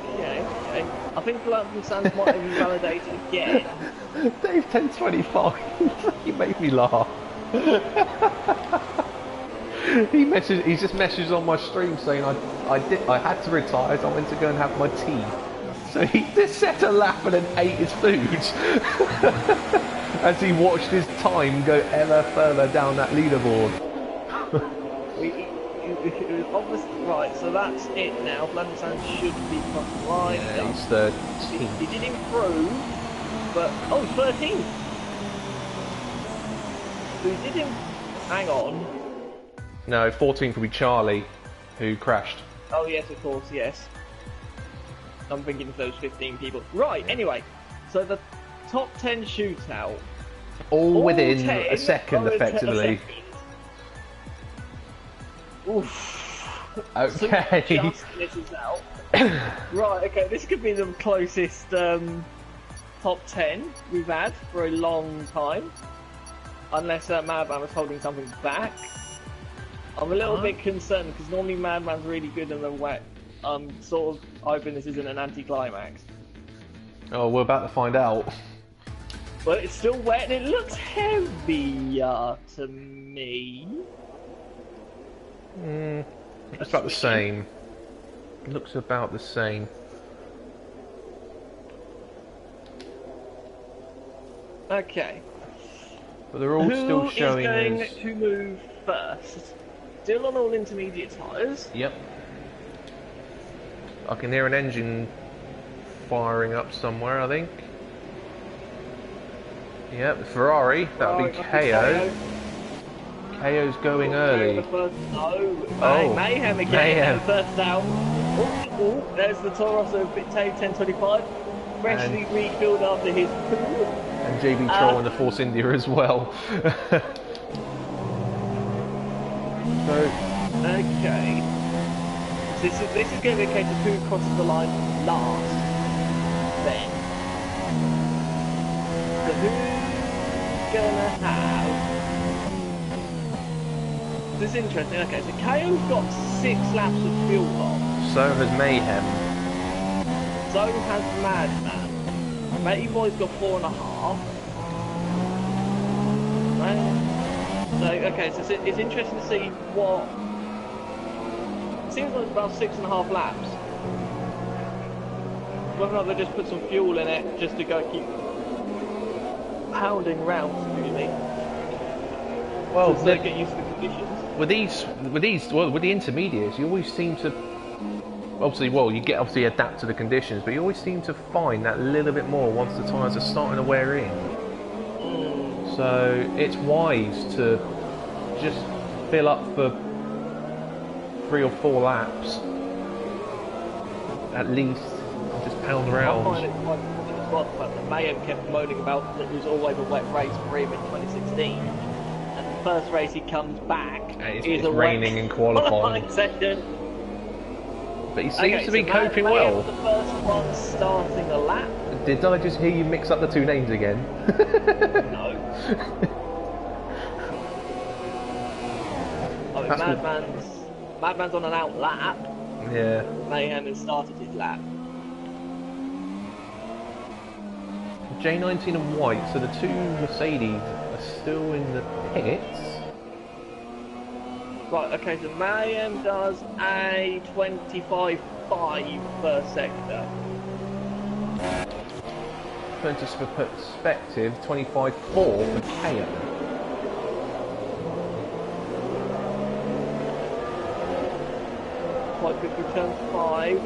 I think Blood and Sand might have invalidated again. Dave 1025. You make me laugh. He just messaged on my stream saying I had to retire, so I went to go and have my tea. So he just set a lap and then ate his food as he watched his time go ever further down that leaderboard. It was obviously right, so that's it now. Blood and Sand should be crossed the line. Yeah, he's 13. He did improve, but 13. So he did hang on. No, 14th would be Charlie, who crashed. Oh yes, of course, yes. I'm thinking of those 15 people. Right, anyway, so the top 10 shootout. All within a second, effectively. Oof. Okay. Just misses out. Right, okay, this could be the closest top 10 we've had for a long time. Unless Madman was holding something back. I'm a little bit concerned because normally Madman's really good in the wet. I'm sort of hoping this isn't an anti-climax. Oh, we're about to find out. But it's still wet and it looks heavier to me. It's about the same. It looks about the same. Okay. But they're all still showing Who is going to move first? Still on all intermediate tyres. Yep. I can hear an engine firing up somewhere, I think. Yep, the Ferrari. That'll be KO. KO's going early. Mayhem again. Mayhem. First down. Oh, there's the Toro Rosso Bitave 1025. Freshly refilled after his poo. And JB Troll in the Force India as well. Okay. This is going to be a case of who crosses the line last. Then. who's gonna have? This is interesting. Okay, so KO's got 6 laps of fuel on. So has Mayhem. So has Madman. Matey Boy's got 4.5. Right? So okay, so it's interesting to see what. It seems like it's about 6.5 laps. Whether or not they just put some fuel in it just to go keep pounding rounds, excuse me. Well, so they get used to the conditions. With the intermediates, you always seem to obviously adapt to the conditions, but you always seem to find that little bit more once the tyres are starting to wear in. So it's wise to just fill up for 3 or 4 laps at least, and just pound around. I find it quite funny as well, the fact that Mayhem kept moaning about that it was always a wet race for him in 2016. And the first race he comes back it's raining in qualifying session. But he seems to be coping well. The first one starting a lap. Did I just hear you mix up the 2 names again? No. I mean, Madman's on an out lap. Yeah. Mayhem has started his lap. J19 and White, so the 2 Mercedes are still in the pits. Right, okay, so Mayhem does a 25.5 first sector. Put into perspective, 25.4 for KO. Quite good for turn 5.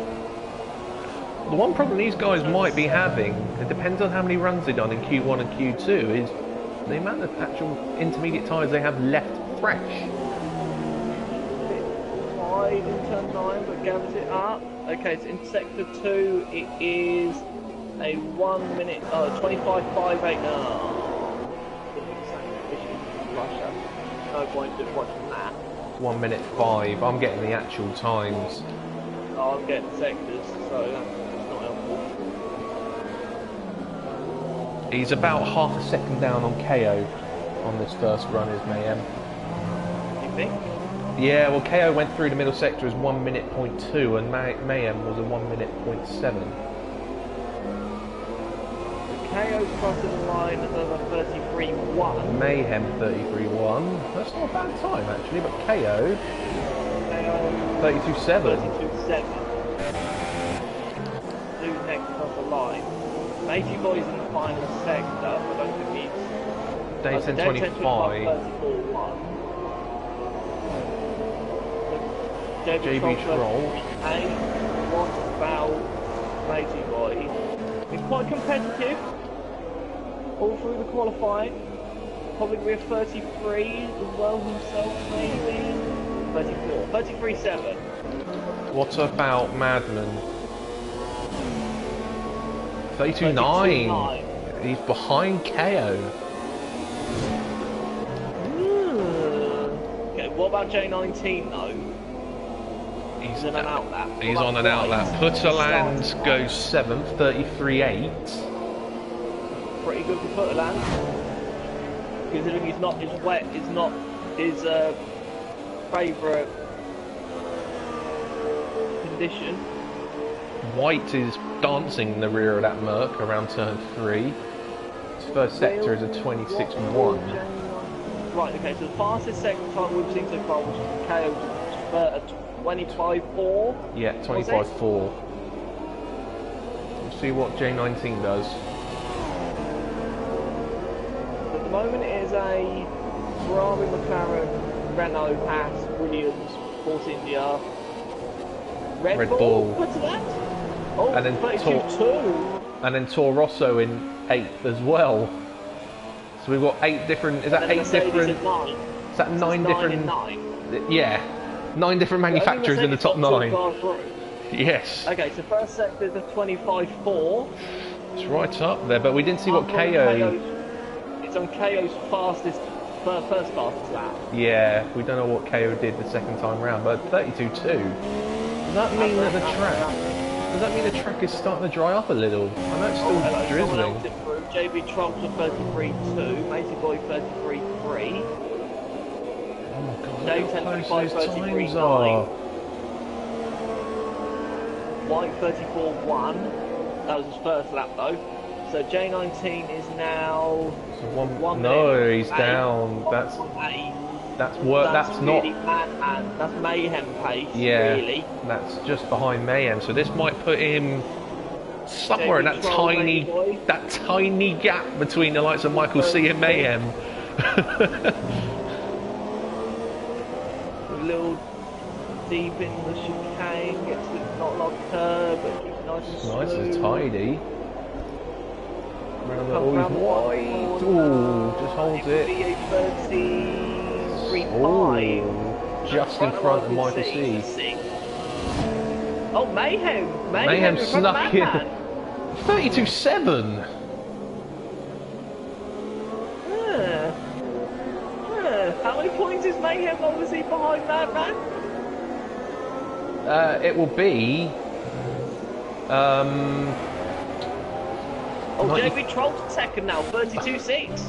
The one problem these guys might be having, it depends on how many runs they've done in Q1 and Q2, is the amount of actual intermediate tyres they have left fresh. Wide in turn 9, but gathers it up. Okay, so in sector 2, it is a 1 minute, 25.58. Russia. No point just watching that. 1 minute 5. I'm getting the actual times. Oh, I'm getting sectors, so that's not helpful. He's about half a second down on KO on this first run, is Mayhem. You think? Yeah, well, KO went through the middle sector as 1 minute 0.2, and Mayhem was a 1 minute 0.7. KO's crossing the line at over 33.1. Mayhem 33.1. That's not a bad time actually, but KO 32.7. 32.7. Who's next across the line? Matey Boy's in the final sector, but I don't think he's. Day 10.25. 34.1. JB Troll. Hey, what about Matey Boy? He's quite competitive all through the qualifying. Probably be a 33 as well himself, maybe. 34. 33.7. What about Madman? 32.9. He's behind KO. Okay, what about J19 though? He's on an out lap. He's on an out lap. Putterland goes 7th, 33.8. Pretty good for Putterland. Considering he's not his wet, is not his favourite condition. White is dancing in the rear of that Merc around turn 3. His first sector is a 26.1. Right, okay, so the fastest sector time we've seen so far was KO's 25.4. Yeah, 25.4. We'll see what J19 does. At the moment it is a Ferrari, McLaren, Renault, Haas, Williams, Force India, Red Bull. What's that? Oh, and then 32.2. And then Toro Rosso in 8th as well. So we've got 8 different. Is that 8 different? Is that 9 different? 9. Yeah, 9 different manufacturers in the top 9. Yes. Okay, so first sector is a 25.4. It's right up there, but we didn't see what KO. It's on KO's fastest, first fastest lap. Yeah, we don't know what KO did the second time round, but 32.2. Does that mean that the track? Does that mean the track is starting to dry up a little? I know it's still drizzling. JB Troll to 33.2, Macy Boy 33.3. Oh my god, Dave look how 10.25, close those 33.9. times are. White 34.1. That was his first lap though. So J19 is now So one, minute. no, he's down. 1.8. That's work. That's really not. madman. That's mayhem pace. Yeah, Really. that's just behind Mayhem. So this might put him somewhere in that Troll, tiny gap between the likes of Michael C and Mayhem. A little deep in the chicane, gets not a lot of curve, but keeps nice and smooth. Nice and tidy. Oh, he's wide. Oh, just holds it. 33.5. Just in front of Michael C. Oh, Mayhem! Mayhem in front of snuck in. Madman. 32.7. How many points is Mayhem obviously behind Madman? It will be. Oh, JB Troll's second now, 32.6.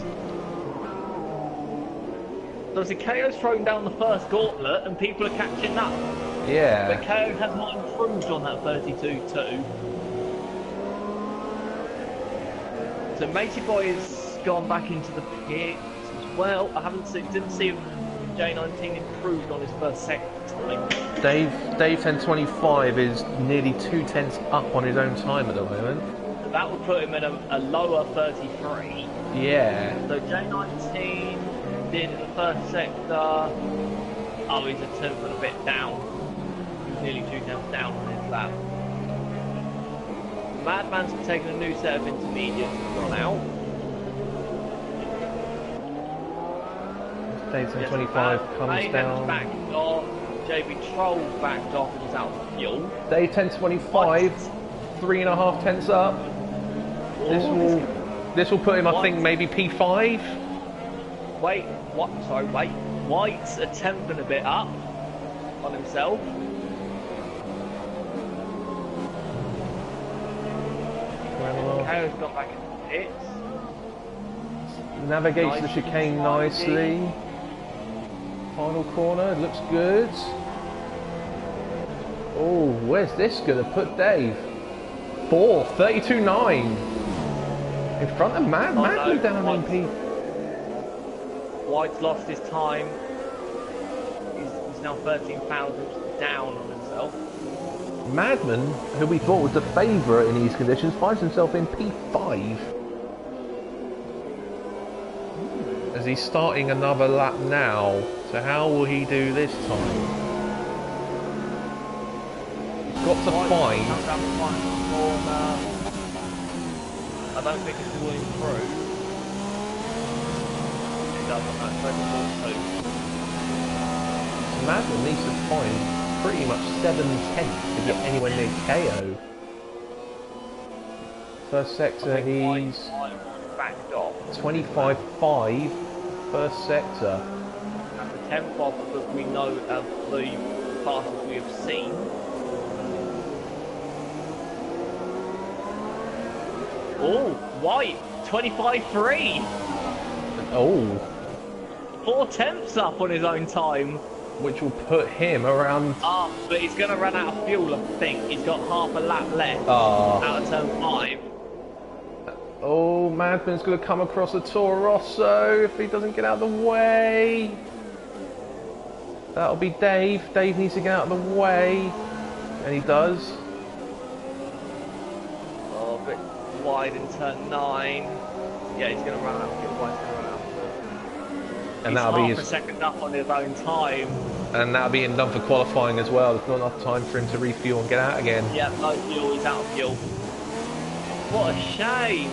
So obviously KO's thrown down the first gauntlet and people are catching up. Yeah. But KO has not improved on that 32.2. So Matey Boy has gone back into the pit as well. Didn't see J19 improved on his first sector time. Dave 1025 is nearly 2/10 up on his own time at the moment. So that would put him in a lower 33. Yeah. So J19 did in the first sector. Oh, he's a tenth and a bit down. He's nearly 2/10 down on his lap. Madman's taken a new set of intermediates and gone out. Dave 1025 comes Mayhem's down. backed off. JB Troll's backed off and is out of fuel. Dave 1025, 3.5 tenths up. This will put him, I think, maybe P5. Wait, what? Sorry, wait. White's a tenth and a bit up on himself. KO's got back in the pits. Navigates the chicane nicely. Final corner, looks good. Oh, where's this gonna put Dave? 32.9. In front of Madman down in P. White's lost his time. He's now 13 thousandths down on himself. Madman, who we thought was the favourite in these conditions, finds himself in P5. As he's starting another lap now. So how will he do this time? He's got to find. I don't think it's going through. It does on that too. Madman needs to find pretty much 7/10 to get anywhere near KO. First sector, he's backed off. 25.5. First sector. At the 10th off that we know of the fastest we have seen. Oh, White, 25.3. Oh. 4/10 up on his own time. Which will put him around. But he's going to run out of fuel, I think. He's got half a lap left out of turn 5. Oh, Madman's going to come across a Toro Rosso if he doesn't get out of the way. That'll be Dave. Dave needs to get out of the way. And he does. Oh, a bit wide in turn 9. Yeah, he's going to run out of fuel. White's going to run out of fuel. And he's that'll half be a second up on his own time. And that'll be him done for qualifying as well. There's not enough time for him to refuel and get out again. Yeah, no fuel. He's out of fuel. What a shame.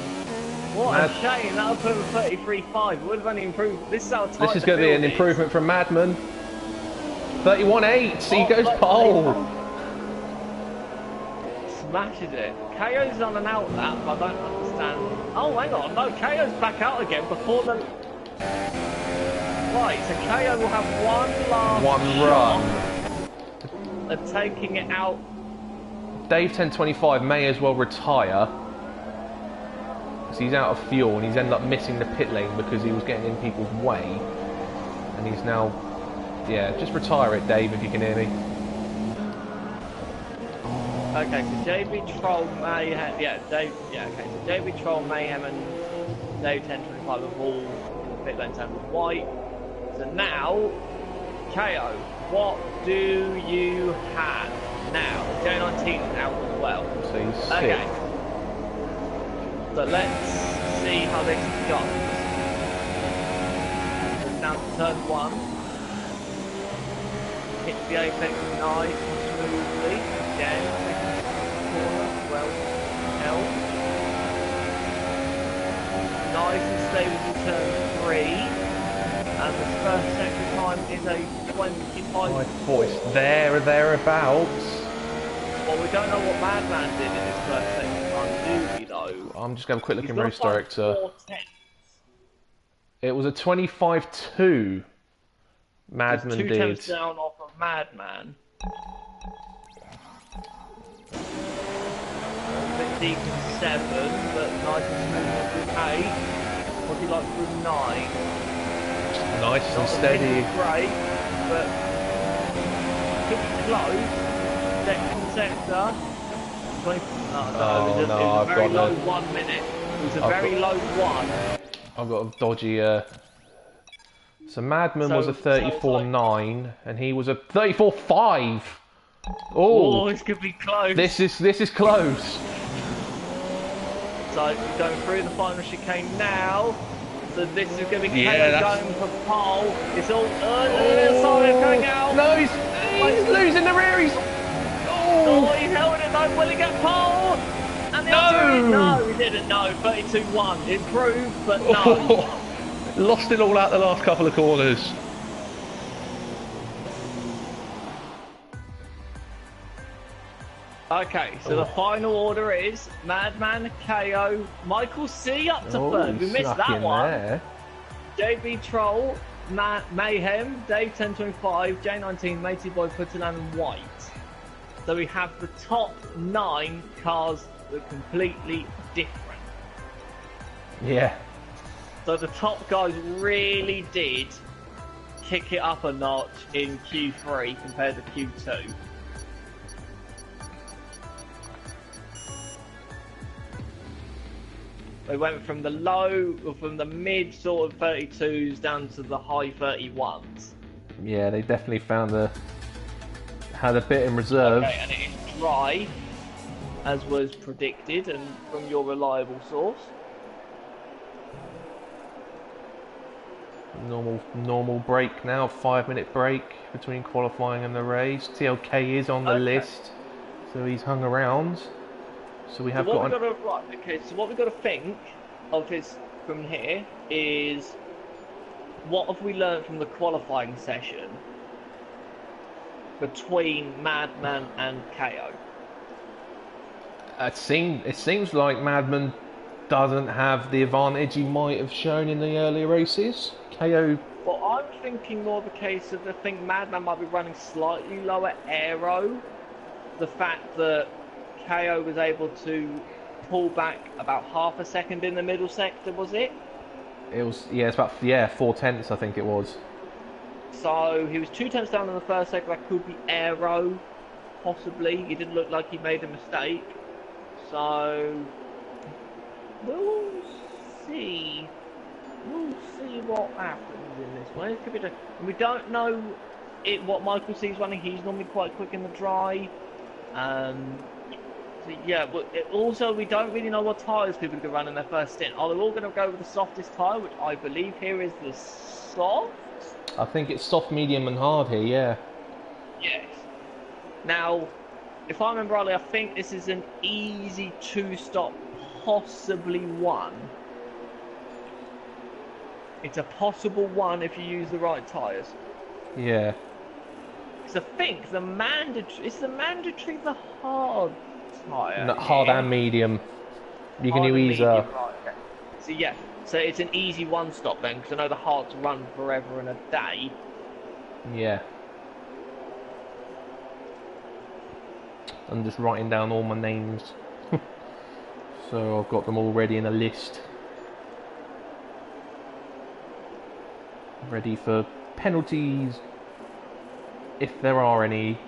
What a shame. That would put him 33.5. It would have only improved. This is how tight This is going to be an improvement from Madman. 31.8. He goes pole. Smashes it. KO's on an out lap. I don't understand. Oh, hang on. No, KO's back out again before the... Right, so KO will have one run of taking it out. Dave 1025 may as well retire. because he's out of fuel and he's ended up missing the pit lane because he was getting in people's way. And he's now, yeah, just retire it, Dave, if you can hear me. Okay, so JB Troll, Mayhem, okay, so JB Troll, Mayhem and Dave 1025 have all in the pit lane and white. So now, KO, what do you have now? J19 is out as well. So he's sick. Okay. So let's see how this goes. So now to turn 1. Hit the apex nice and smoothly. Again, corner, well held. Nice and stable to turn 3. And the first second time is a 25. My voice there or thereabouts. Well, we don't know what Madman did in his first second time, do we though? I'm just going to have a quick look He's in got race director. 4:10. It was a 25-2. Madman Two did. tenths down off of Madman. A bit deep in 7, but nice and smooth on through 8. What do you like through 9? Nice and steady. Great, but pretty close. Second sector. 20, no, it was a very low 1 minute. It was a very low 1. I've got a dodgy. So Madman was a 34.9, and he was a 34.5. Oh, this could be close. This is close. So we're going through the final chicane now. So this is going to be Yeah, going for pole. It's all sorry, going out. No, he's losing the rear. He's he's held it though. Will he get pole? And the answer is no, he didn't. No, 32-1. Improved, but no. Lost it all out the last couple of corners. Okay, so the final order is Madman, KO, Michael C up to third. We missed that one. There. JB Troll, Mayhem, Dave 1025, J19, Matey Boy, Putterland and White. So we have the top 9 cars that are completely different. Yeah. So the top guys really did kick it up a notch in Q3 compared to Q2. They went from the mid sort of 32s down to the high 31s. Yeah, they definitely had a bit in reserve. Okay, and it is dry, as was predicted, and from your reliable source. Normal break now, 5-minute break between qualifying and the race. TLK is on the list, so he's hung around. So we have so what we've got to think of from here is what have we learned from the qualifying session between Madman and KO? It seems like Madman doesn't have the advantage he might have shown in the earlier races. KO. Well, I'm thinking more the case of I think Madman might be running slightly lower aero. The fact that KO was able to pull back about half a second in the middle sector, was it? It was, it's about 4 tenths, I think it was. So he was 2 tenths down in the first sector. That could be aero, possibly. He didn't look like he made a mistake. So we'll see. We'll see what happens in this one. It could be we don't know what Michael C's running. He's normally quite quick in the dry. So yeah, but also we don't really know what tyres people are going to run in their first stint. Are they all going to go with the softest tyre, which I believe here is the soft? I think it's soft, medium and hard here, yeah. Yes. Now, if I remember rightly, I think this is an easy 2-stop, possibly 1. It's a possible 1 if you use the right tyres. Yeah. So I think is the mandatory the hard tyre? No, hard and medium. You can do either. Right, okay. So yeah, so it's an easy 1-stop then, because I know the hards run forever and a day. Yeah. I'm just writing down all my names. So I've got them all ready in a list. ready for penalties, if there are any.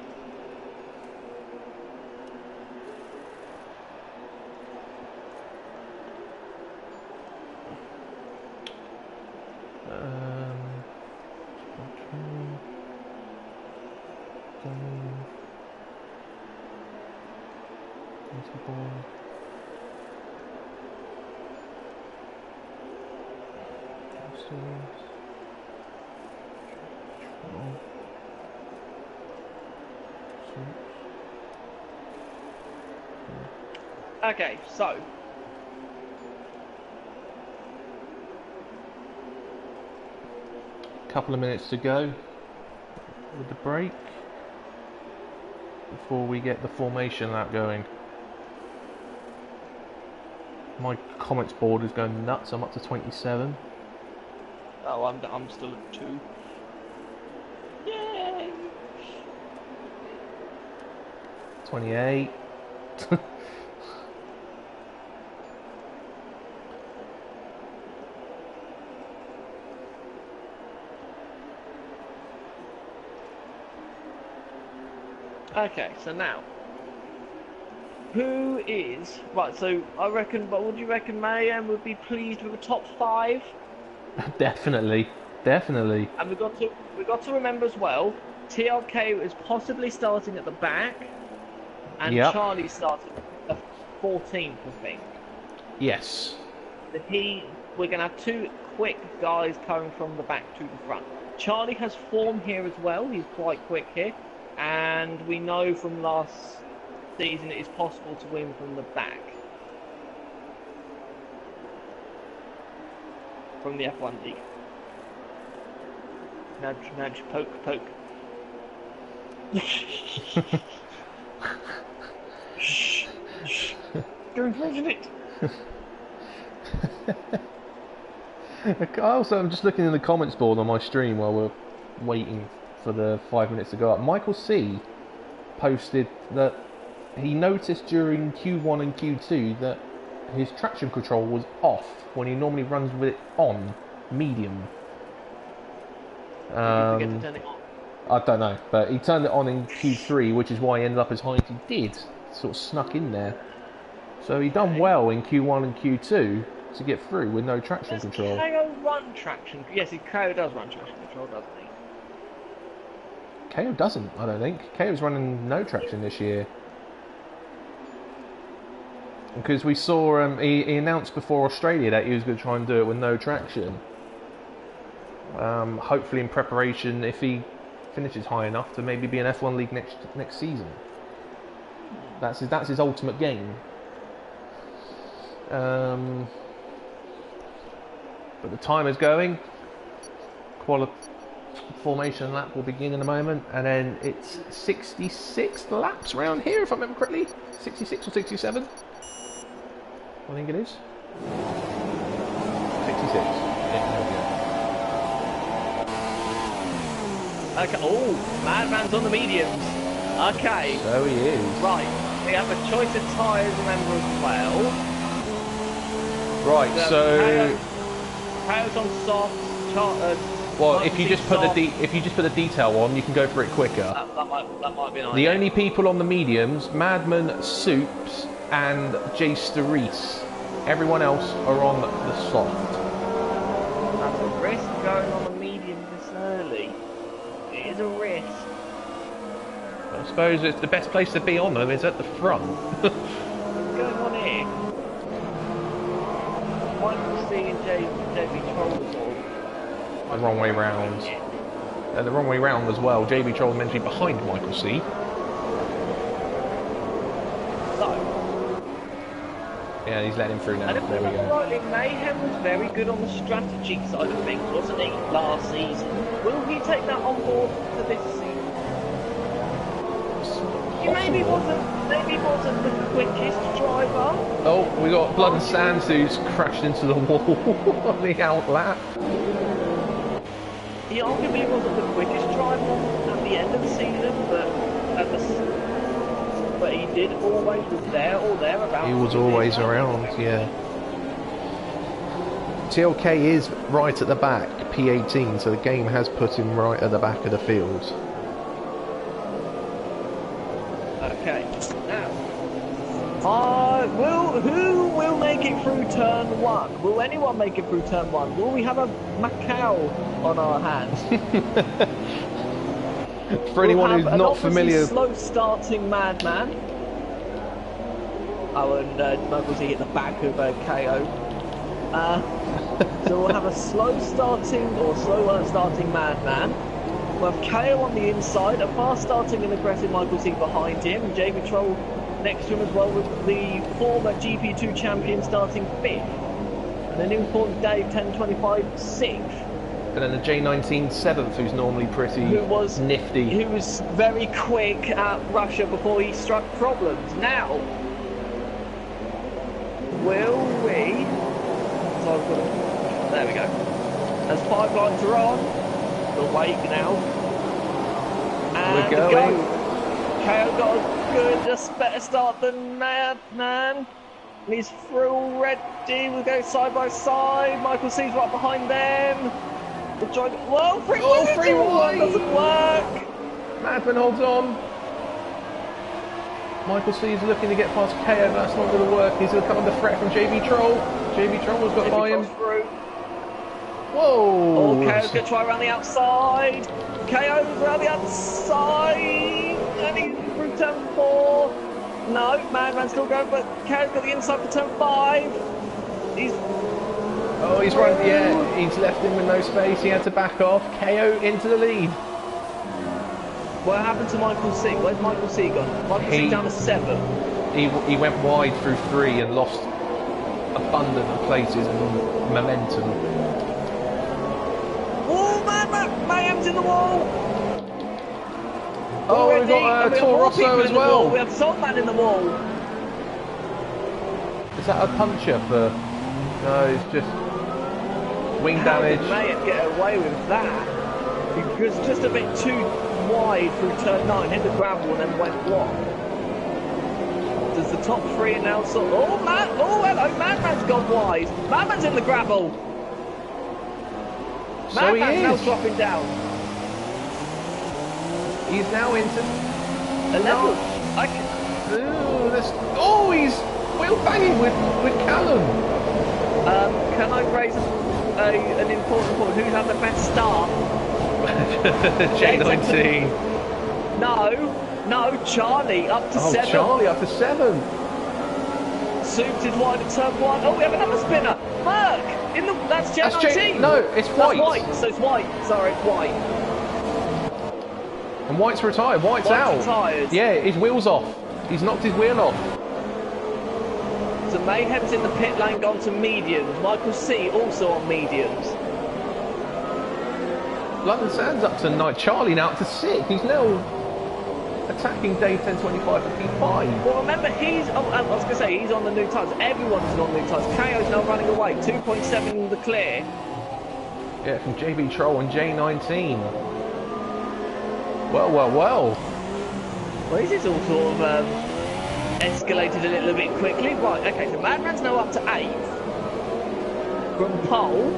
Okay, so couple of minutes to go with the break before we get the formation lap going. My comments board is going nuts. I'm up to 27. oh, I'm still at 2. Yay! 28. Okay, so now, who is right? So I reckon. What would you reckon? Mayhem would be pleased with a top 5, Definitely, definitely. and we got to remember as well. TRK is possibly starting at the back, and Yep. Charlie starting at 14th, I think. Yes. We're going to have 2 quick guys coming from the back to the front. Charlie has form here as well. He's quite quick here. And we know from last season it is possible to win from the back. From the F1 League. Nudge, nudge, poke, poke. Shh, shh. Don't mention it. I'm just looking in the comments board on my stream while we're waiting for the 5 minutes to go up. Michael C posted that he noticed during Q1 and Q2 that his traction control was off when he normally runs with it on medium. Did you forget to turn it on? I don't know, but he turned it on in Q3, which is why he ended up as high as he did. Sort of snuck in there. So he done well in Q1 and Q2 to get through with no traction control. Does KO run traction? Yes, KO does run traction control, doesn't he? KO doesn't, I don't think. KO's running no traction this year. Because we saw, he announced before Australia that he was going to try and do it with no traction. Hopefully in preparation, if he finishes high enough, to maybe be an F1 League next season. That's his ultimate game. But the time is going. Formation lap will begin in a moment, and then it's 66 laps around here, if I remember correctly. 66 or 67? I think it is. 66. Okay. Oh, Madman's on the mediums. Okay. So he is. Right. We have a choice of tyres, remember, as well. Right. So. KO's on softs. Well, if you just put the detail on, you can go for it quicker. That might be an idea. The only people on the mediums, Madman, Soups, and Jay Reese. Everyone else are on the soft. That's a risk going on the medium this early. It is a risk. I suppose it's the best place to be on them is at the front. What's going on here? Michael C and JB Troll the wrong way round. The wrong way round as well. JB Troll meant to be behind Michael C. So. Yeah, he's letting him through now. And if there we go. rightly, Mayhem was very good on the strategy side of things, wasn't he, last season? Will he take that on board for this season? He maybe wasn't the quickest driver. Oh, we got Blood and Sands who's crashed into the wall on the out lap. He arguably wasn't the quickest driver at the end of the season, but he did always was there or thereabouts. He was always around, yeah. TLK is right at the back, P18, so the game has put him right at the back of the field. Okay, now, who will make it through turn 1? Will anyone make it through turn 1? Will we have a Macau on our hands? For anyone who's not familiar, slow starting madman. Oh, and Muggles hit the back of KO. So we'll have a slow starting madman. We'll have KO on the inside, a fast starting and aggressive Michael C behind him, and Jamie Troll next to him as well, with the former GP2 champion starting 5th, and an important Dave 1025 6th. And then the J19 7th, who's normally pretty nifty. Who was very quick at Russia before he struck problems. Now, will we... There we go. As 5 lines are on, the wake now. And we're going. KO got a better start than Madman. And he's through already. We'll go side by side. Michael C's right behind them. We'll try. Whoa, free wide doesn't work. Madman holds on. Michael C is looking to get past KO, but that's not going to work. He's going to come under threat from JB Troll. JB Troll has got by him. Through. Whoa! Oh, KO's going to try around the outside. KO's around the outside. And he's through turn 4. No, Madman's still going, but KO's got the inside for turn 5. He's run. Yeah, he's left him with no space. He had to back off. KO into the lead. What happened to Michael C? Where's Michael C gone? Michael C down to 7. He went wide through 3 and lost abundant of places and momentum. Oh, Mayhem's in the wall! Oh, we've got Toro Rosso as well. We have Saltman in the wall. Is that a puncher for... No, it's just wing damage. How did Mayhem get away with that? Because just a bit too wide through turn 9, hit the gravel and then went block. Does the top 3 now sort of... Oh, hello, Madman's gone wide. Madman's in the gravel. So Madman's he is. now dropping down. He's now into... 11. He's wheel banging with Callum. Can I raise an important point? Who had the best start? J19. No, Charlie up to 7. Charlie up to 7. Suited wide at turn 1. Oh, we have another spinner. Merck! That's J19. No, it's White. That's White, so it's White. Sorry, it's White. And White's retired. White's out. Retired. Yeah, his wheel's off. He's knocked his wheel off. So Mayhem's in the pit lane, gone to mediums. Michael C also on mediums. London Sands up to 9. Charlie now up to 6. He's now attacking Dave 1025 for P5. Well, remember, I was going to say, he's on the new tyres. Everyone's on new tyres. KO's now running away. 2.7 in the clear. Yeah, from JB Troll and J19. Well. Well, this is all sort of escalated a little bit quickly. Right, okay, so Madman's now up to 8th. From pole.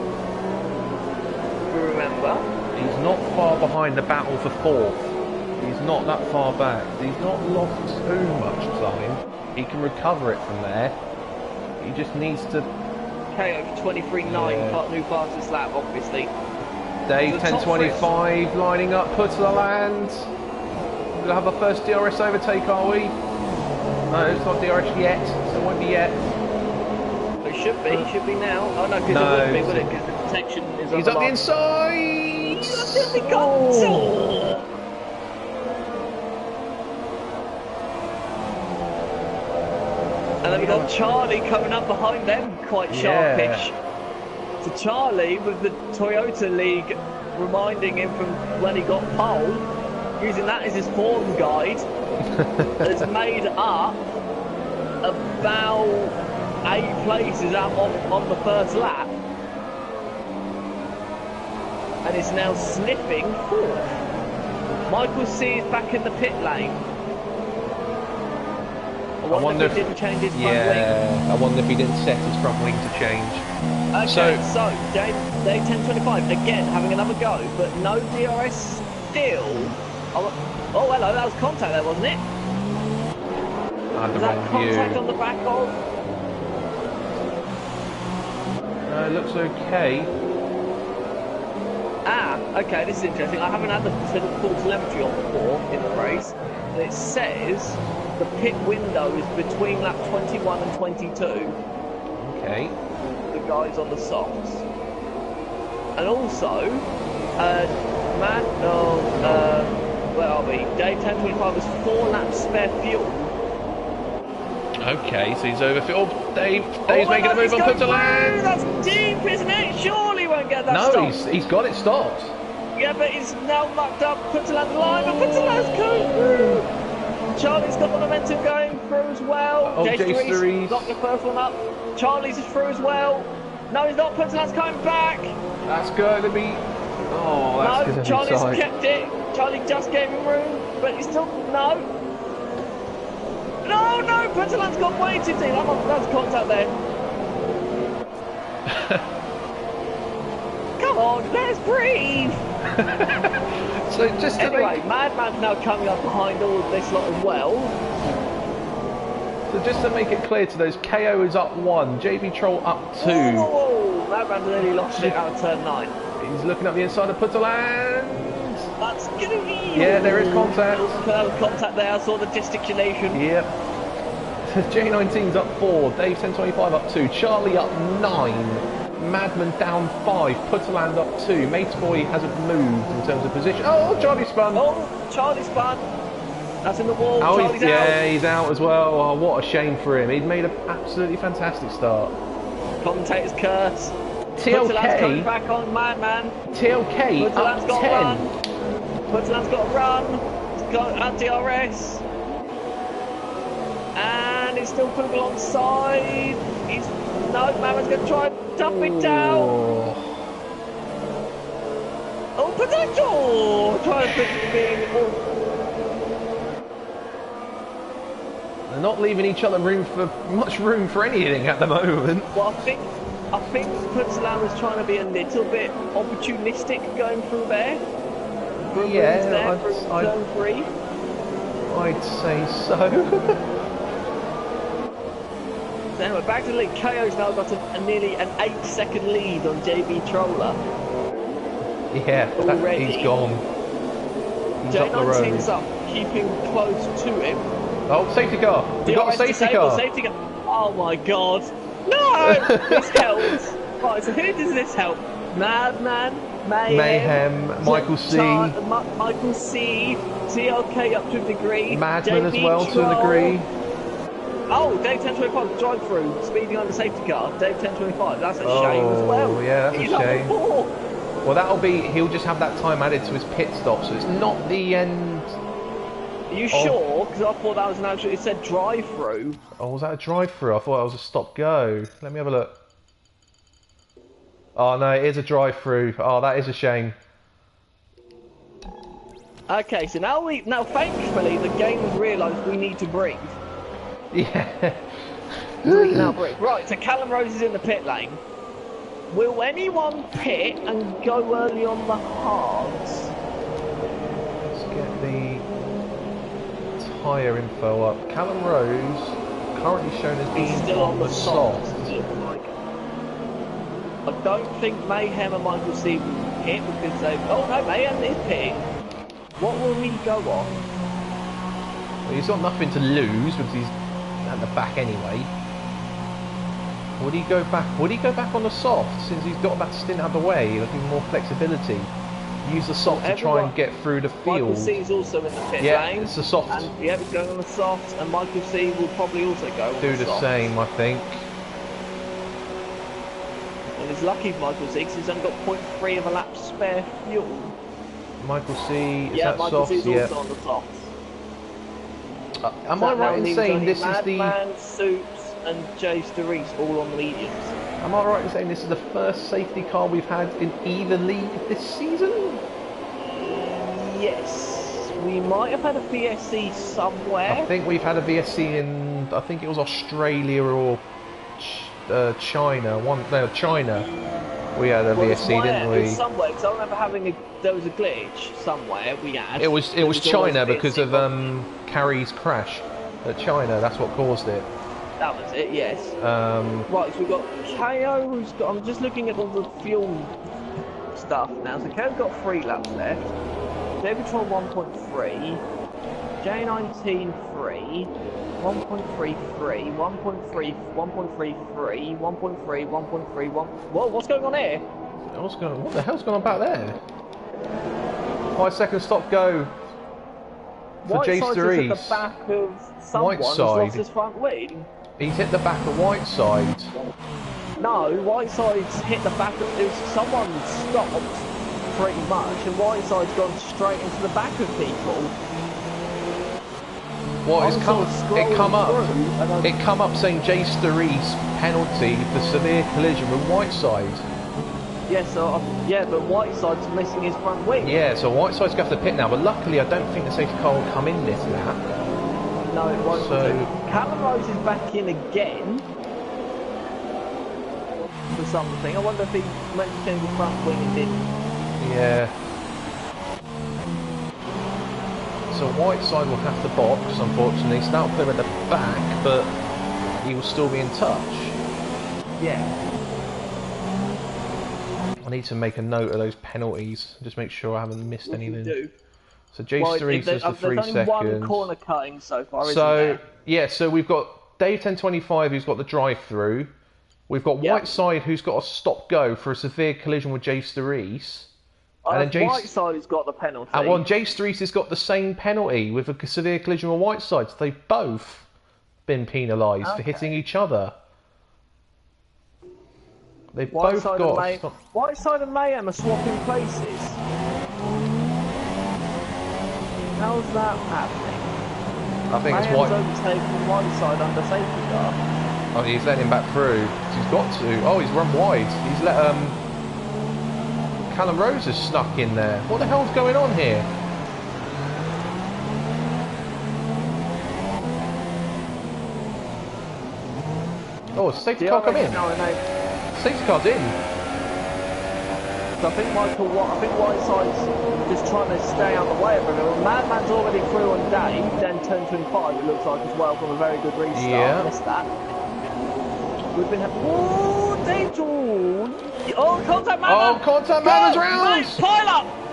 If you remember. He's not far behind the battle for 4th. He's not that far back. He's not lost too much time. He can recover it from there. He just needs to... KO for 23.9, new fastest lap, obviously. Dave 1025 lining up, put to the land. We're going to have a first DRS overtake, are we? No, it's not DRS yet, so it won't be yet. It should be now. Oh no, because it wouldn't be, would it? Because the protection is on He's up the inside! And then we've got Charlie coming up behind them, quite sharpish. Yeah. So Charlie, with the Toyota League reminding him from when he got pole, using that as his form guide, has made up about 8 places out on the first lap. And is now sniffing 4th. Michael C is back in the pit lane. I wonder if he didn't change his front wing. Yeah, I wonder if he didn't set his front wing to change. Okay, so day 1025 again having another go, but no DRS still. Oh, hello, that was contact there, wasn't it? Was that contact on the back of? It looks okay. Okay, this is interesting. I haven't had the full telemetry on before in the race. And it says the pit window is between lap 21 and 22. Okay. The guys on the softs. And also, where are we? Day 1025 is 4 laps spare fuel. Okay, so he's overfueled. Dave's making a move on put to land. That's deep, isn't it? Surely won't get that stopped. No, he's got it stopped. Yeah, but he's now mucked up. Put to land line, but put to land's going through. Charlie's got the momentum going through as well. Oh, J3's got the first one up. Charlie's is through as well. No, he's not. Put to land's coming back. That's going to be. Oh, that's no. Charlie's kept it. Charlie just gave him room, but he's still no. No, Putterland's got way too deep. That's contact there. Come on, let's breathe. So just to anyway, Madman's now coming up behind all of this lot as well. So just to make it clear to those, KO is up 1, JB Troll up 2. Oh, Madman nearly lost it out of turn 9. He's looking up the inside of Putterland. That's gonna be. Yeah, there is contact. Contact there. I saw the gesticulation. Yep. J19's up 4, Dave 1025 up 2, Charlie up 9, Madman down 5, Putterland up 2, Mateboy hasn't moved in terms of position. Oh, Charlie spun. Oh, Charlie spun. That's in the wall. Oh, Charlie's out. He's out as well. Oh, what a shame for him. He'd made an absolutely fantastic start. Commentator's curse. TLK coming back on Madman. TLK up 10. Putterland's got a run. He's got anti-RS. And it's still Poogle on side. No, Madman's going to try and dump it down. Oh, potential! Try and put it in. They're not leaving each other much room for anything at the moment. Well, I think Putterland was trying to be a little bit opportunistic going through there. Yeah, zone 3. I'd say so. So anyway, back to the lead. KO's now got nearly an 8-second lead on JB Troller. Yeah, he's gone. He's up the road. J19's up, keeping close to him. Oh, safety car! We got a safety car! Safety car! Oh my god! No! This helps! Right, so who does this help? Madman, Mayhem, Michael C. Michael C. TLK up to a degree. Madman as well to a degree. Oh, Dave 1025 drive through, speeding on the safety car. Dave 1025, that's a shame as well. Yeah, that's He's a shame. Well, he'll just have that time added to his pit stop, so it's not the end. Are you sure? Because I thought that was an actual, it said drive through. Oh, was that a drive through? I thought that was a stop go. Let me have a look. Oh no, it is a drive through. Oh, that is a shame. Okay, so now thankfully the game has realised we need to breathe. Yeah. Now breathe. Right, so Callum Rose is in the pit lane. Will anyone pit and go early on the hards? Let's get the tyre info up. Callum Rose currently shown as being still on the soft. I don't think Mayhem and Michael C will pit because they. Oh no, Mayhem is pitting. What will he go on? Well, he's got nothing to lose because he's at the back anyway. Would he go back? Would he go back on the soft since he's got that stint out of the way, looking more flexibility? Use the soft to try and get through the field. Michael C is also in the pit lane. It's the soft. And, yeah, he's going on the soft, and Michael C will probably also go on do the soft. same, I think. And he's lucky, Michael C, because he's only got 0.3 of a lap spare fuel. Michael C, is that Michael soft? C is also on the soft. Am I right in saying this is the... Madman, Soups and Jay Sturris all on mediums. Am I right in saying this is the first safety car we've had in either league this season? Yes. We might have had a VSC somewhere. I think we've had a VSC in around, I think it was Australia or China. China. We had a VSC, didn't we? It was somewhere, because I remember there was a glitch somewhere we had. It was China because of Carrie's crash at China. That's what caused it. That was it, yes. Right, so we've got KO. I'm just looking at all the fuel stuff now. So KO's got 3 laps left. Devatron 1.3. J19 3. 1.33, 1.3, 1.33, 1.3, 1.3, 1. Whoa, what's going on here? What the hell's going on back there? 5 seconds stop go for Jace Whiteside's at the back of someone who's lost his front wing. He's hit the back of Whiteside. No, Whiteside's hit the back of... Someone stopped, pretty much, and Whiteside's gone straight into the back of people. Well, it come up saying Jay Starrett's penalty for severe collision with Whiteside. Yeah, but Whiteside's missing his front wing. Yeah, so Whiteside's got to pit now, but luckily I don't think the safety car will come in this lap. No, it won't. So Callum Rose is back in again for something. I wonder if he went to change his front wing and didn't. Yeah. So Whiteside will have to box, unfortunately. He's now clear at the back, but he will still be in touch. Yeah. I need to make a note of those penalties. Just make sure I haven't missed anything. Do. So Jace Reese is the 3 seconds. There's only one corner cutting so far, isn't there? Yeah, so we've got Dave 1025 who's got the drive-through. We've got Whiteside who's got a stop-go for a severe collision with Jace Reese. And then Whiteside has got the penalty. And Jace Reese has got the same penalty with a severe collision with Whiteside. So they've both been penalised for hitting each other. They've both got... Whiteside and Mayhem are swapping places. How's that happening? I think Mayhem's it's overtaking Whiteside under safety car. Oh, he's letting him back through. He's got to. Oh, he's run wide. He's let Callum Rose has snuck in there. What the hell's going on here? Oh, safety car come in. Safety car's in. So I think Whiteside's just trying to stay out the way of everyone. Madman's already through on Dave, then 10-5 it looks like as well from a very good restart. Yeah. Missed that. We've been having... Oh, Dave Jordan! Oh, Contact Madman! Oh, Contact Madman's round!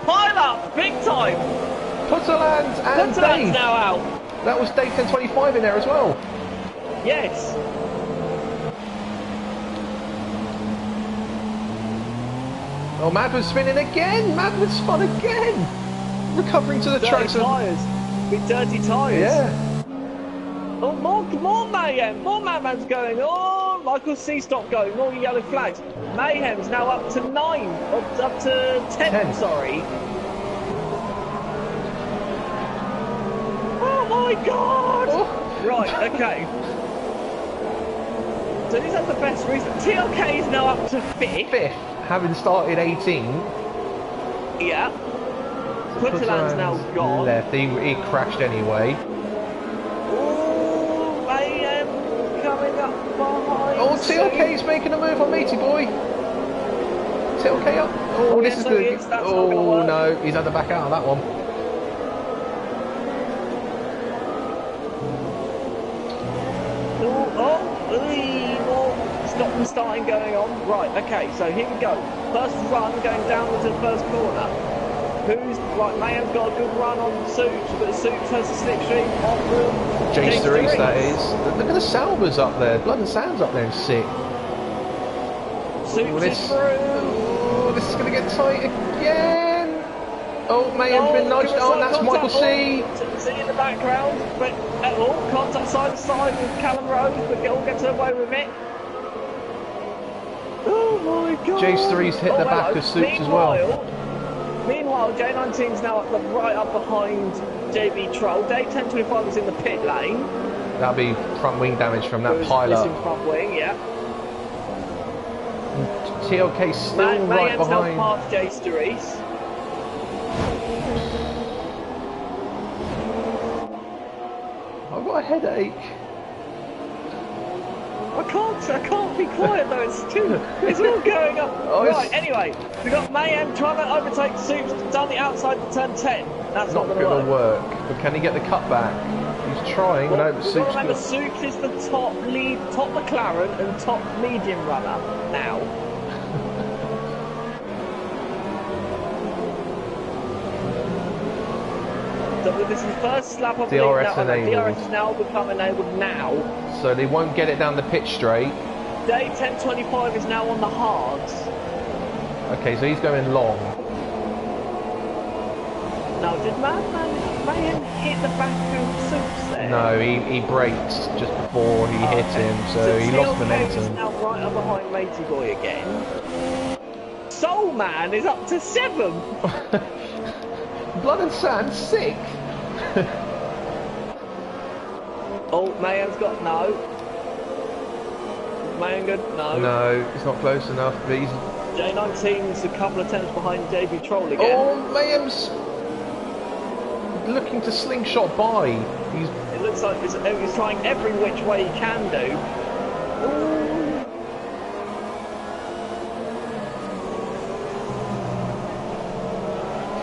Pile up! Big time! Putterland and Dave! Now out! That was Dave 1025 in there as well. Yes! Oh, Madman's spinning again! Madman's spun again! Recovering to the track. Tyres! With dirty tyres! Yeah! Oh, more Mayhem! More Madman's going! Oh, Michael C stopped going! More yellow flags! Mayhem's now up to 9! Up to 10, sorry! Oh my god! Oh. Right, okay. So these are the best reason. TLK is now up to 5th. 5th, having started 18th. Yeah. Putterland's now gone. Left, he crashed anyway. Oh, Mayhem coming up behind. Oh, TLK's making a move on Meaty Boy. TLK up. Oh, this is good. Oh no, he's had to back out of that one. More stop and starting going on. Right, okay, so here we go. First run going downwards to the first corner. Mayhem's got a good run on Suit, but Suit has a slipstream on room. Jace Reese, that is. Look at the Salvers up there. Blood and Sands up there in 6th. Suit is through. Oh, this is going to get tight again. Oh, Mayhem's been nudged. Oh, and that's Michael C. See in the background, but contact side to side with Callum Rose, but all gets away with it. Oh my god! Jace Reese hit the back of Suits as well. Meanwhile, J19's now right up behind JB Troll. Dave 1025 is in the pit lane. That'll be front wing damage from that pile-up. Front wing, yeah. TLK still right behind. Now past Jace Reese. I've got a headache. I can't be quiet though. It's all going up. Oh, right. Anyway, we got Mayhem trying to overtake Soups down the outside to turn 10. That's not going to work. But can he get the cut back? He's trying. Well, no, but Soups. Remember, Soups is the top McLaren and top medium runner now. So with this first lap of DRS enabled. DRS is now become enabled now. So they won't get it down the pitch straight. Day 1025 is now on the hards. Okay, so he's going long. Now, did Mayhem hit the back of Soups there? No, he braked just before he hit him, so he lost momentum. Is now right up behind Matey Boy again. Soul Man is up to 7. Blood and Sand 6. Oh, Mayhem's got no. Is Mayhem good? No. No, it's not close enough. But he's... J19's a couple of tenths behind JB Troll again. Oh, Mayhem's looking to slingshot by. It looks like he's trying every which way he can do. Ooh.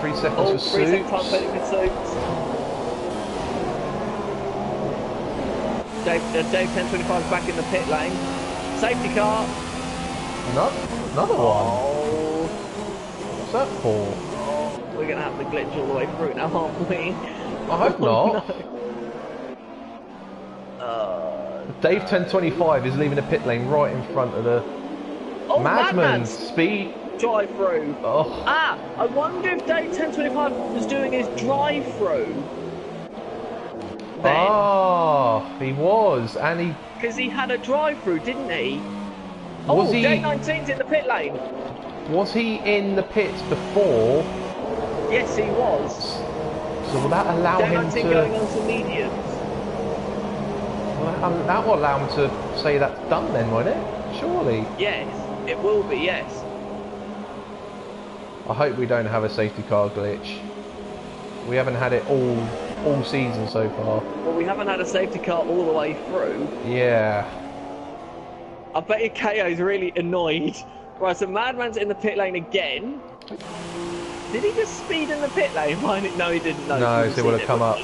3 seconds for 3 second time Soups. penalty for Soups. Dave 1025 is back in the pit lane. Safety car. Another one. Oh. What's that for? Oh, we're going to have to glitch all the way through now, aren't we? I hope not. No. Dave 1025 is leaving the pit lane right in front of the Madman speed. Drive through. Oh. Ah, I wonder if Dave 1025 was doing his drive through. Ah, he was, and he... Because he had a drive through, didn't he? Was he... Day 19's in the pit lane. Was he in the pits before? Yes, he was. So will that allow Day him 19 to... going on to mediums. Well, that will allow him to say that's done then, won't it? Surely. Yes, it will be, yes. I hope we don't have a safety car glitch. We haven't had it all season so far. Well, we haven't had a safety car all the way through. Yeah. I bet you KO's really annoyed. Right, so Madman's in the pit lane again. Did he just speed in the pit lane? No, he didn't. No, so it would have come up.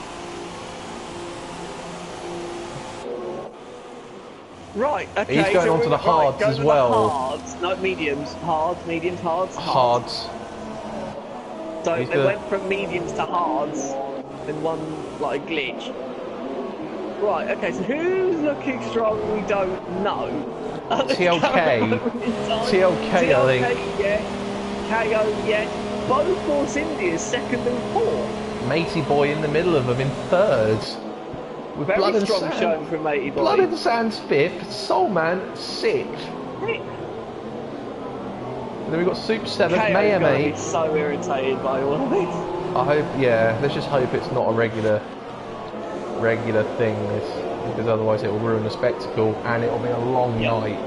Right, okay. He's going on to the hards as well. Hards, no, mediums. Hards, mediums, hards. Hards. So they went from mediums to hards in one, like, glitch. Right, okay, so who's looking strong we don't know. TLK. TLK, I think. Yeah. KO, yeah. Both Force India's second and fourth. Matey Boy in the middle of them in third. With Very Blood and strong Sand. showing from Matey Boy. Blood and Sand's fifth. Soul Man sixth. And then we've got Soup 7th, Mayhem 8th. So irritated by all of this. I hope, yeah, let's just hope it's not a regular thing, this, because otherwise it will ruin the spectacle and it will be a long night.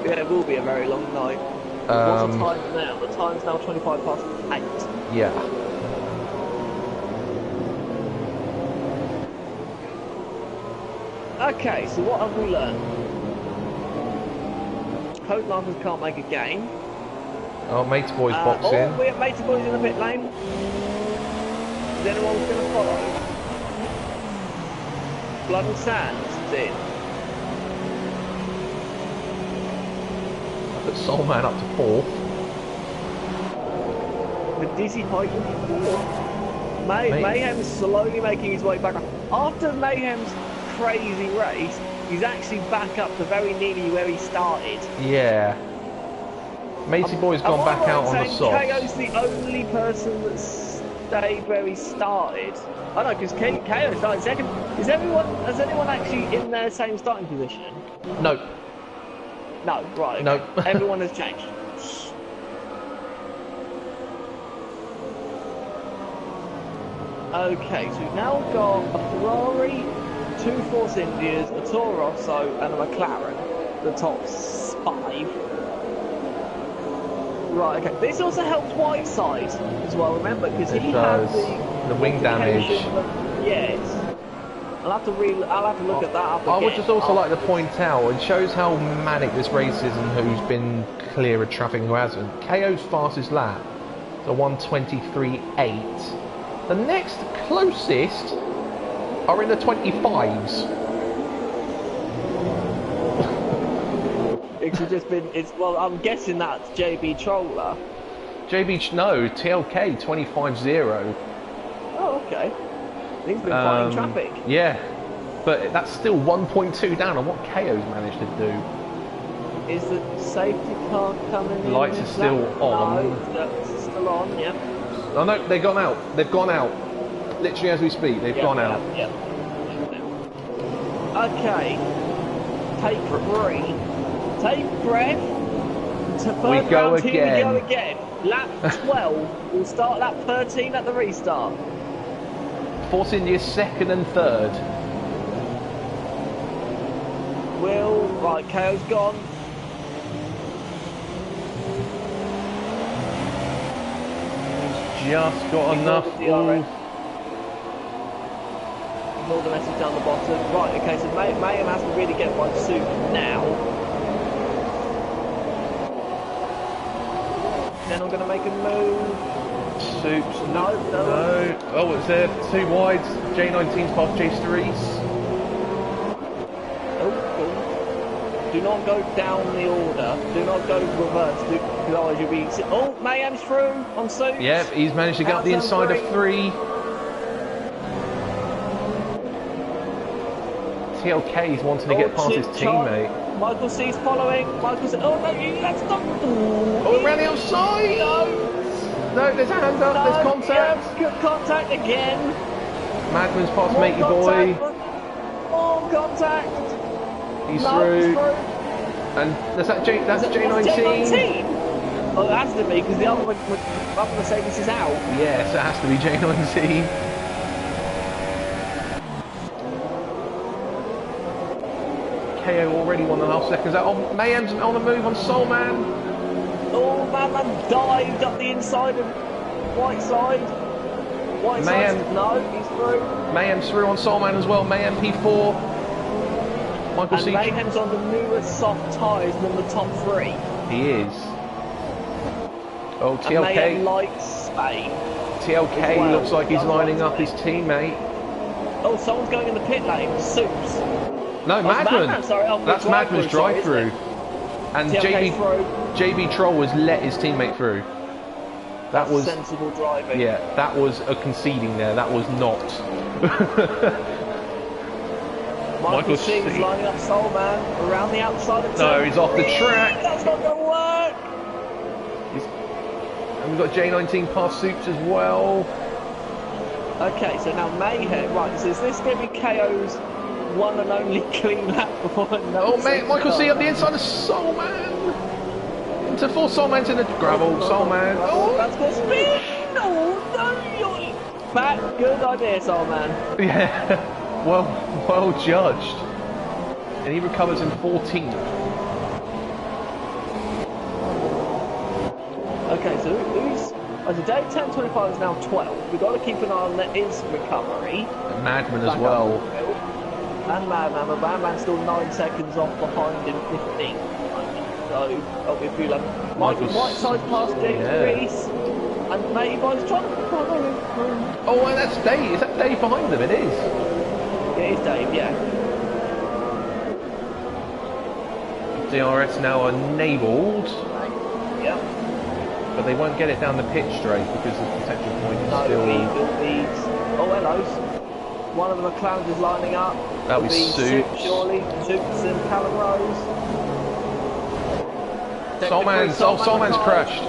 Yeah, it will be a very long night. What's the time now? The time's now 25 past 8. Yeah. Okay, so what have we learned? Code Lifers can't make a game. Oh, Matey Boy's boxing. Oh, we have Matey Boys in the pit lane. Is anyone going to follow? Blood and Sand's in. I put Soul Man up to 4th. With Dizzy Height in 4th. Mayhem's slowly making his way back up. After Mayhem's crazy race, he's actually back up to very nearly where he started. Yeah. Matey Boy's gone back out on the softs. KO's the only person that stayed where he started. I know, because KO started second. Has anyone actually in their same starting position? No. No, right. Okay. No. Everyone has changed. Okay, so we've now got a Ferrari, 2 Force Indias, a Toro Rosso, and a McLaren. The top 5. Right, okay. This also helps Whiteside as well, remember, because he had the wing damage. Yes. I'll have to look at that up again. I would just also like to point out, it shows how manic this race is and who's been clear of traffic and who hasn't. KO's fastest lap, the 1:23.8. The next closest are in the 25s. Well, I'm guessing that's JB Troller. No, TLK 25.0. Oh, okay. He's been fighting traffic. Yeah, but that's still 1.2 down on what KO's managed to do. Is the safety car coming in? Lights are still on. No, it's still on, yeah. Oh no, they've gone out. They've gone out. Literally as we speak, they've gone out. Yeah. Okay. Take 3. Take breath. We go again. Here we go again. Lap 12. We'll start lap 13 at the restart. Force India's second and third. Right, KO's gone. Just got enough. Ignore the message down the bottom. Right, okay, so Mayhem has to really get one suit now. Then I'm going to make a move. Soups. No. Oh, it's there. 2 wides. J19's past J3's. Oh. Do not go down the order. Do not go reverse. Otherwise you'll be... Oh, Mayhem's through on Soups. Yep, he's managed to get up the inside of 3. TLK's wanting to get past his teammate. Michael C's following. Michael C. Oh, no, that's not... Oh, around the outside! No, there's a hand up, there's contact. Yeah, good contact again. Madman's past matey boy. More contact. He's through. And that's J19. Oh, it has to be, because the other Mercedes is out. Yes, it has to be J19. KO already 1.5 seconds out. Oh, Mayhem's on the move on Soulman. Oh, Madman dived up the inside of Whiteside. Mayhem. No, he's through. Mayhem's through on Soulman as well. Mayhem P4. Michael C. Mayhem's on the newest soft tyres than the top 3. He is. Oh, TLK. And Mayhem likes Spain. TLK looks like he's lining up his teammate. Oh, someone's going in the pit lane. Soups. No, Madman. Sorry, that's Madman's drive-through. And JB Troll has let his teammate through. That was sensible driving. Yeah, that was a conceding there. That was not. Michael C's lining up Soulman around the outside of No, he's off the track. That's not going to work. And we've got J19 past Soups as well. Okay, so now Mayhem. Right, so is this going to be KO's one and only clean lap before Michael C on the inside of Soulman. Into 4 Soulman's in the gravel. Soulman. Oh, that's got speed. No, you're back. Good idea, Soulman. Yeah, well judged. And he recovers in 14th. Okay, so who's... Oh, so Dave 1025 is now 12. We've got to keep an eye on his recovery. And Madman as well. And Madman, but Madman's still 9 seconds off behind in 15. So, if you like, Michael Whiteside past Jake Reese, and Mayboy's trying to follow him through. Oh, and that's Dave. Is that Dave behind them? It is. It is Dave, yeah. DRS now enabled. Yep. But they won't get it down the pitch straight because the protection point is still... Oh, hello. One of the McLarens is lining up. That'll be Soups. Surely. Soups and Callum Rose. Soulman's crashed.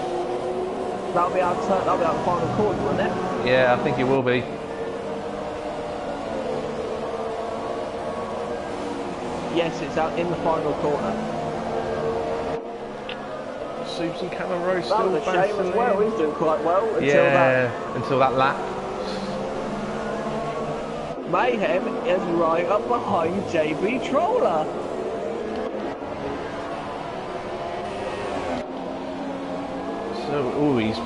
That'll be our final corner, won't it? Yeah, I think it will be. Yes, it's out in the final corner. Soups and Callum Rose still battling. That was a shame as well. He's doing quite well until that lap. Mayhem is right up behind JB Troller. So, he's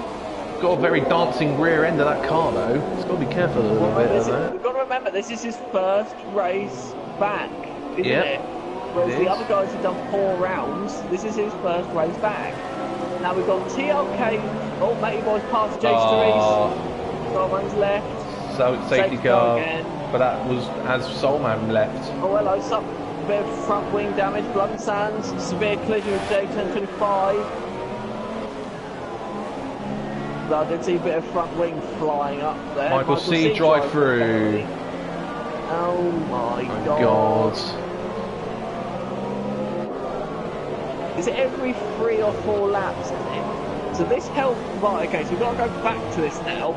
got a very dancing rear end of that car though. He's got to be careful a little bit of that. We've got to remember, this is his first race back, isn't it? Whereas the other guys have done 4 rounds, this is his first race back. Now we've got TLK. Oh, Matty Boy's past Jace Therese. Got one's left. So safety car again. But that was as Soulman left. Oh, hello, some bit of front wing damage, blood and sands, severe collision with J1025. I did see a bit of front wing flying up there. Michael C drive through. Oh my god. Is it every 3 or 4 laps, is it? So this helps, right, okay, so we've got to go back to this now.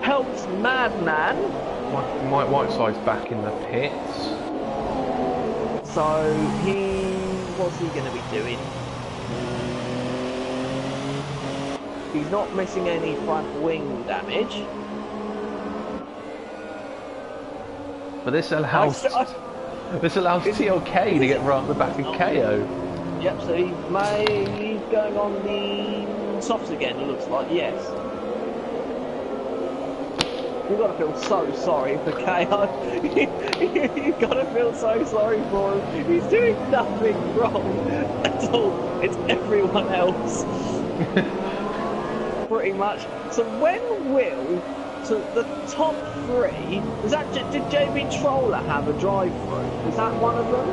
Helps Madman. Mike Whiteside's back in the pits. So what's he going to be doing? He's not missing any front wing damage. But this allows TLK to get right at the back of KO. Yep, so he's going on the softs again, it looks like, yes. You've got to feel so sorry for KO. You've got to feel so sorry for him. He's doing nothing wrong at all. It's everyone else. Pretty much. So when will... So the top 3... Was that, did JB Troller have a drive-through? Was that one of them?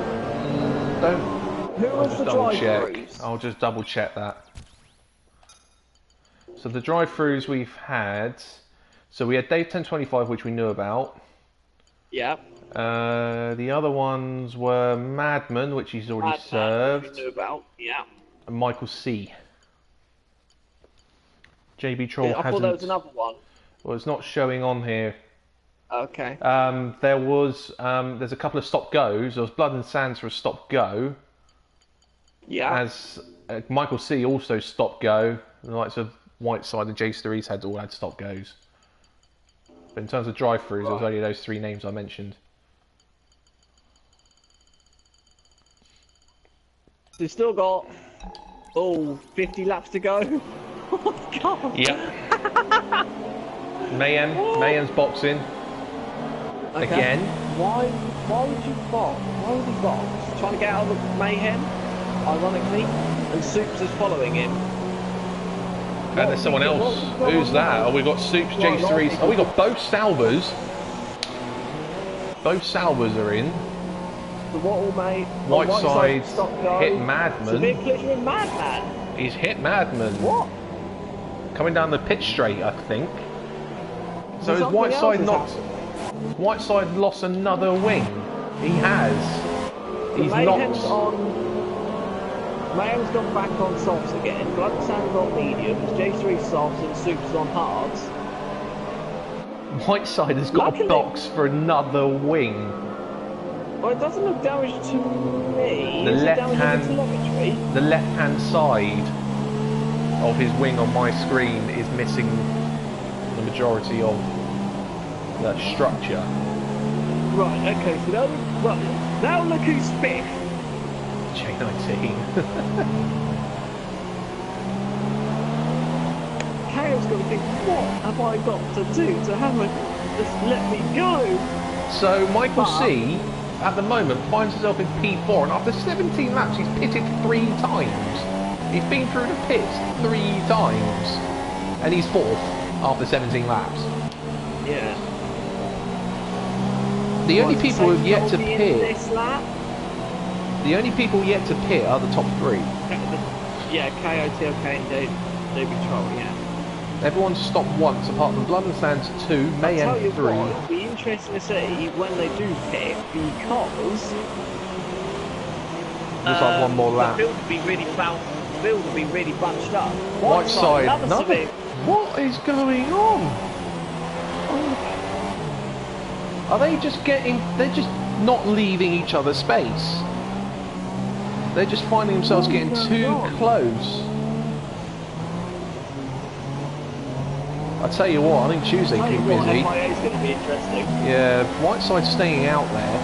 Who was the drive-throughs? I'll just double check that. So the drive-throughs we've had... So we had Dave 1025, which we knew about. Yeah. The other ones were Madman, which he's already served. Which we knew about, yeah. And Michael C. JB Troll hasn't... I thought there was another one. Well, it's not showing on here. Okay. There's a couple of stop-goes. There was Blood and Sands for a stop-go. Yeah. As Michael C also stop-go. The likes of Whiteside and Jace Therese all had stop-goes. But in terms of drive-throughs, there was only those 3 names I mentioned. We've still got 50 laps to go. Oh god. Yep. Mayhem's boxing. Okay. Again. Why would you box? Why would he box? Trying to get out of the Mayhem, ironically, and Soups is following him. And there's someone else. Who's that? Oh, we've got Soups, Jace Therese. Oh, we got both Salvers. Both Salvers are in. The Wattle mate. Whiteside hit Madman. Severe collision with Madman. He's hit Madman. What? Coming down the pit straight, I think. So is Whiteside not... Whiteside lost another wing. He has. He's not... Mayhem's gone back on softs again. Blood and Sand's on mediums. J3 softs and Soups on hards. Whiteside has got a box for another wing. Well, it doesn't look damaged to me. The left-hand side of his wing on my screen is missing the majority of the structure. Right, okay, so now look who's 5th. J19. KO's got to think, what have I got to do to have a... just let me go? So Michael C, at the moment, finds himself in P4, and after 17 laps he's pitted 3 times. He's been through the pits 3 times, and he's 4th after 17 laps. Yeah. The only people who've yet to pit... This lap? The only people yet to pit are the top 3. Yeah, KO, TLK and David Troll, yeah. Everyone's stopped once, apart from Blood and Sands 2, Mayhem 3. It'll be interesting to see when they do pit, because... Looks like one more lap. The field will be really bunched up. Whiteside, nothing. What is going on? Are they just getting... They're just not leaving each other space. They're just finding themselves getting too close. I tell you what, I think Tuesday keep busy. FIA's going to be interesting. Yeah, Whiteside's staying out there,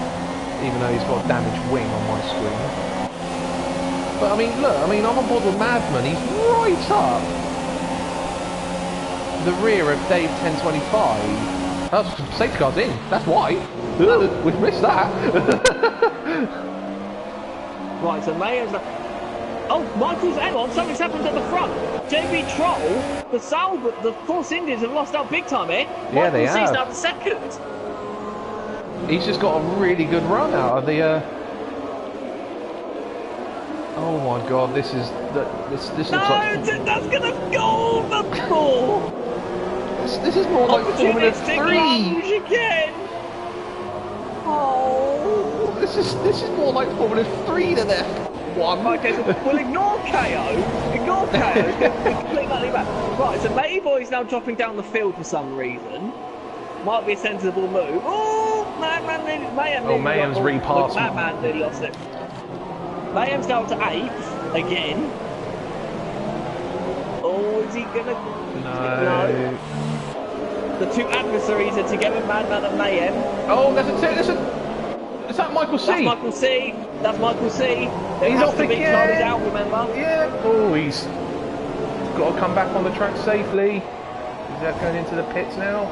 even though he's got a damaged wing on my screen. But I mean, look, I'm on board with Madman. He's right up the rear of Dave 1025. Oh, safety car's in. That's why. We've missed that. Right, so Mayhem's... Oh, Michael's... Hang on, something's happened at the front. JB Troll, the Force Indians have lost out big time here. Yeah, they Michael C's have. now the second. He's just got a really good run out of the... Oh my god, this looks like... That's gonna go over the ball. This is more like Formula 3. Again. Oh. This is more like Formula 3 than F1. Okay, so we'll ignore KO. Ignore KO. Completely back. Right, so Matey Boy's now dropping down the field for some reason. Might be a sensible move. Oh, Mayhem's repassed. Madman nearly lost it. Mayhem's now to 8th again. Oh, is he gonna? No. The two adversaries are together, Madman and Mayhem. Oh, is that Michael C? That's Michael C. That's Michael C. He's off again. He's out, remember? Yeah. Oh, he's got to come back on the track safely. Is that going into the pits now?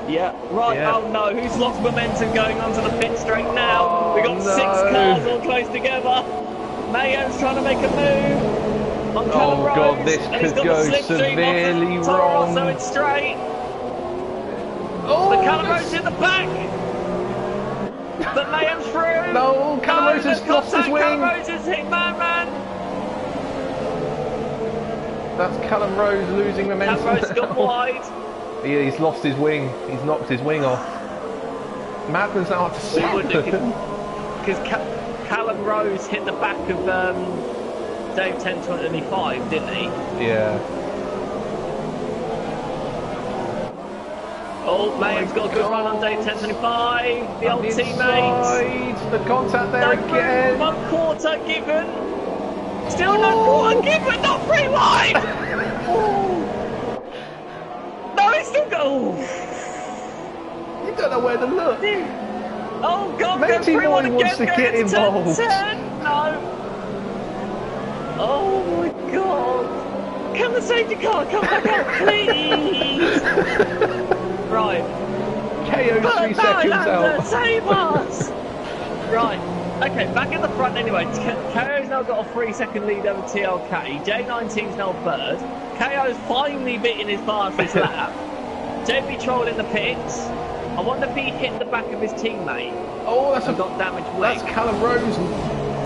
Yeah. Right. Yeah. Oh no, who's lost momentum going onto the pit straight now? Oh, We got 6 cars all close together. Mayhem's trying to make a move. On oh god, this could go severely wrong. So it's straight. Oh, the Callum Rose in the back. But Mayhem's through. No, Callum Rose has lost his wing. Callum Rose has hit Madman. That's Callum Rose losing momentum. Callum Rose got wide. Yeah, he's lost his wing. He's knocked his wing off. Madman's now up to 7. Because Callum Rose hit the back of Dave 1025, didn't he? Yeah. Oh, Mayhem's got a good run on Dave 1025. The old teammate. The contact there again. 1/4 given. Still no quarter given, not 3 wide. No, it's still go. You don't know where to look. Oh god, Matey Boy wants to get involved. No. Oh my god. Can the safety car come back out, please? Right. KO's 3 seconds out. Save us. Right. Okay, back in the front anyway. KO's now got a 3-second lead over TLK. J19's now third. KO's finally beating his fastest lap. JB Troll in the pits. I wonder if he hit the back of his teammate. Oh, that's got damaged wing. That's Callum Rose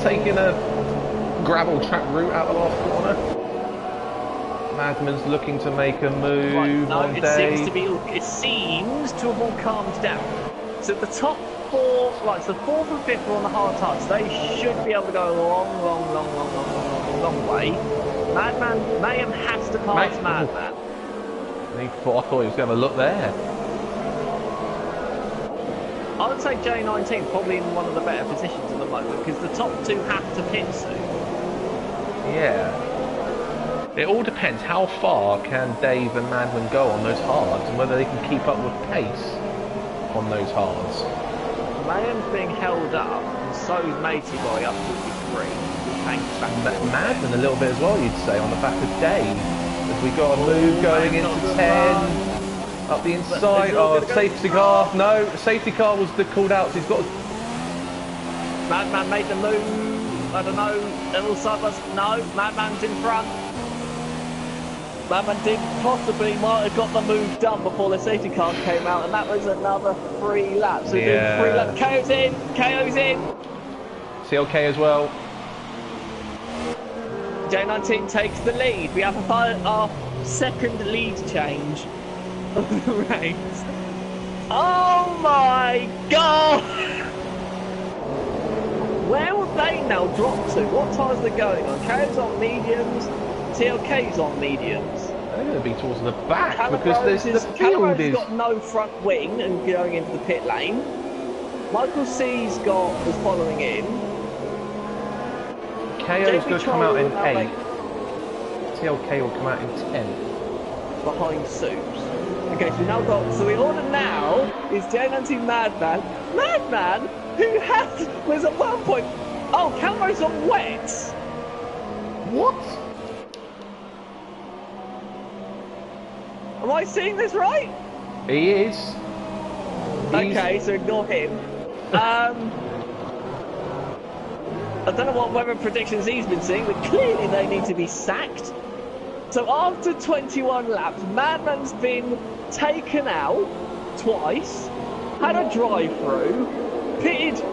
taking a gravel track route out the last corner. Madman's looking to make a move. Right, no, it seems to have all calmed down. So the top 4, right, so 4th and 5th are on the hard tyres. They should be able to go a long way. Madman, Mayhem has to pass Madman. I thought he was going to look there. I would say J19 probably in one of the better positions at the moment because the top 2 have to pit soon. Yeah. It all depends how far can Dave and Madman go on those hards and whether they can keep up with pace on those hards. Mayhem's being held up and so's Matey Boy up 43. Madman a little bit as well, you'd say, on the back of Dave. As we got a move going into 10. Up the inside. Oh, safety car. No, safety car was called out. So he's got. Madman made the move. I don't know. Little side us. No, Madman's in front. Madman did might have got the move done before the safety car came out, and that was another 3 laps. So yeah. 3 laps. KO's in. KO's in. CLK as well. J19 takes the lead. We have our 2nd lead change of the race. Oh my god! Where would they now drop to? What tyres are they going on? KO's on mediums, TLK's on mediums. They're going to be towards the back Callum because the field is... got no front wing and going into the pit lane. Michael C's was following in. KO's going to come out in 8. TLK will come out in 10. Behind Soups. Okay, so we order now is J19 Madman. Madman, who was at one point. Oh, Callum's on wets. What? Am I seeing this right? He is. Okay, so ignore him. I don't know what weather predictions he's been seeing, but clearly they need to be sacked. So after 21 laps, Madman's been taken out twice, had a drive-through, pitted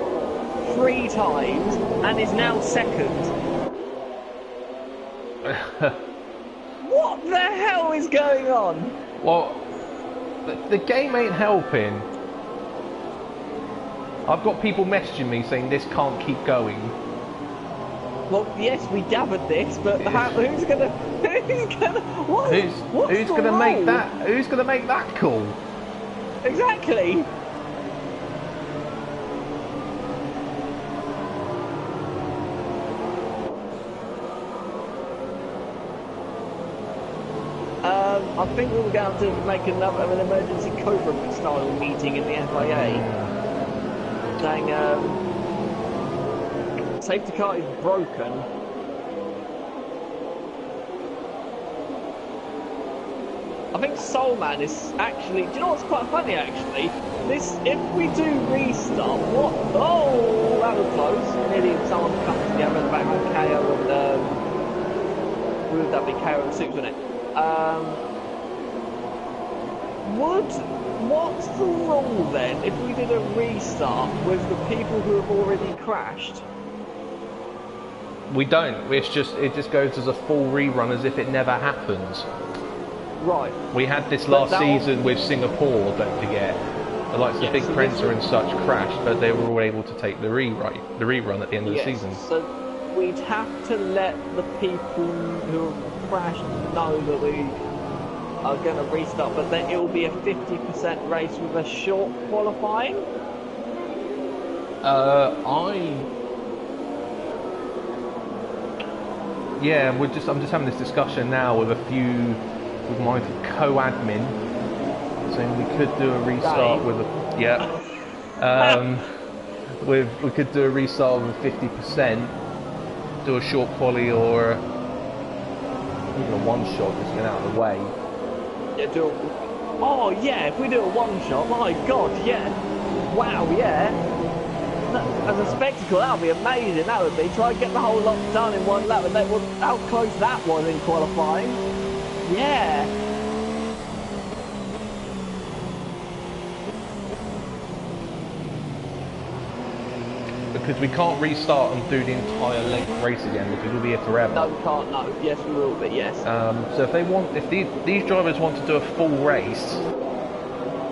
3 times, and is now second. What the hell is going on? Well, the game ain't helping. I've got people messaging me saying this can't keep going. Well, yes, we gathered this, but who's gonna make that call? Exactly. I think we were going to make an emergency Cobra style meeting in the FIA, saying safety car is broken. I think Soulman is actually. Do you know what's quite funny actually? If we do restart, what? Oh, that was close. Nearly someone comes together in the background. KO and who would that be? KO and Soups, wouldn't it? What's the rule then if we did a restart with the people who have already crashed? We don't. It just goes as a full rerun as if it never happened. Right. We had this last season with Singapore, don't forget. The likes of Big Printer and such crashed, but they were all able to take the rerun at the end of the season. So we'd have to let the people who have crashed know that we are going to restart, but then it will be a 50% race with a short qualifying. Yeah, I'm just having this discussion now with my co-admin, saying we could do a restart with a we could do a restart with a 50%, do a short quali or even a one shot, just get out of the way. Yeah, oh yeah, if we do a one shot, my god, yeah, wow, yeah. As a spectacle, that would be amazing. That would be. Try and get the whole lot done in one lap, and how close that was in qualifying. Yeah. Because we can't restart and do the entire length race again because we'll be here forever. No, we can't. No. Yes, we will be. Yes. So if these drivers want to do a full race,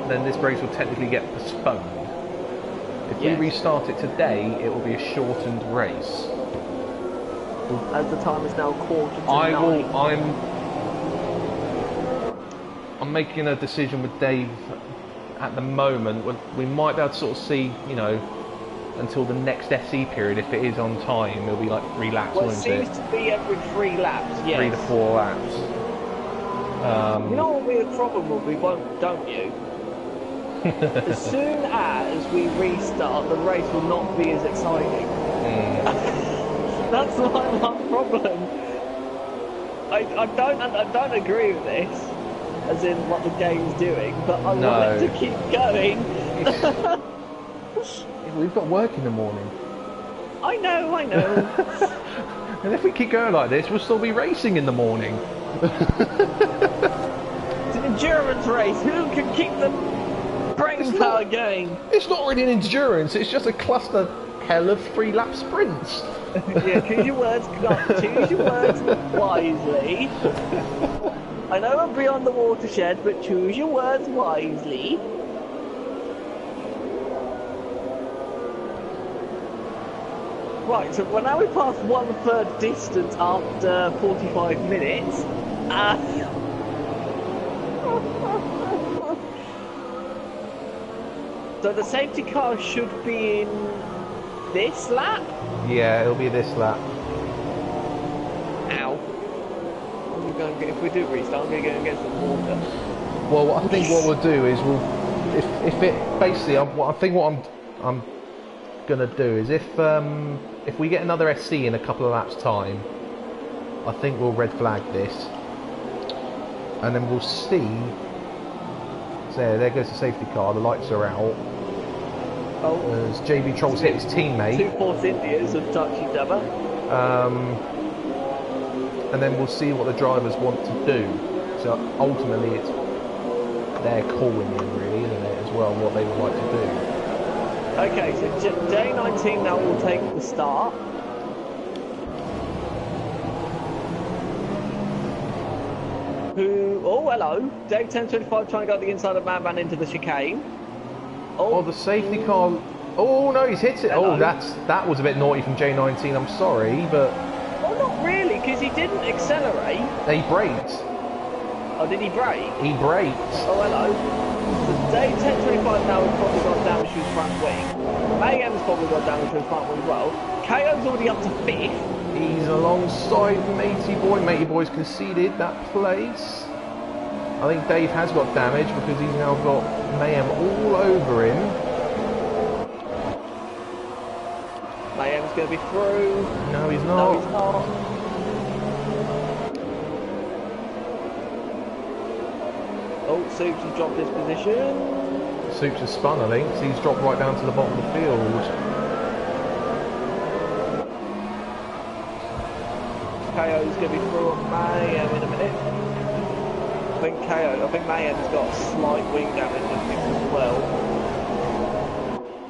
then this race will technically get postponed. If we restart it today, it will be a shortened race. As the time is now 8:45. I'm making a decision with Dave at the moment. We might be able to sort of see, until the next SE period, if it is on time, it'll be like 3 laps, well, won't it? It seems to be every 3 laps, yes. 3 to 4 laps. You know what weird problem will be, don't you? As soon as we restart, the race will not be as exciting. That's my problem. I don't agree with this, as in what the game's doing, but I want it to keep going. We've got work in the morning. I know. And if we keep going like this, we'll still be racing in the morning. It's an endurance race. Who can keep the brain power going? It's not really an endurance. It's just a cluster hell of 3-lap sprints. Yeah, choose your words wisely. I know I'm beyond the watershed, but choose your words wisely. Right, so now we pass 1/3 distance after 45 minutes. So the safety car should be in this lap? Yeah, it'll be this lap. Ow. If we do restart, I'm going to go and get some water. Well, I think what we'll do is what I'm gonna do is if we get another SC in a couple of laps time, I think we'll red flag this, and then we'll see So there goes the safety car. The lights are out. Oh, As JB Trolls hit his teammate. two Force Indias have touched each other. And then we'll see what the drivers want to do. So ultimately, it's their call in the end, really, isn't it, as well, what they would like to do. Okay, so J19 now will take the start. Oh, hello. Dave 1025 trying to go the inside of Madman into the chicane. Oh, the safety car. Oh, no, he's hit it. Hello. Oh, that was a bit naughty from J19. I'm sorry, but... Well, not really, because he didn't accelerate. He braked. Oh, did he brake? He braked. Oh, hello. So Dave 1025 now has probably got damage to his front wing. Mayhem's probably got damage to his front wing as well. KO's already up to 5th. He's alongside Matey Boy. Matey Boy's conceded that place. I think Dave has got damage because he's now got Mayhem all over him. Mayhem's going to be through. No, he's not. No, he's not. Oh, Soups has dropped his position. Soups has spun, I think, so he's dropped right down to the bottom of the field. KO's going to be through on Mayhem in a minute. I think Mayhem's got slight wing damage as well.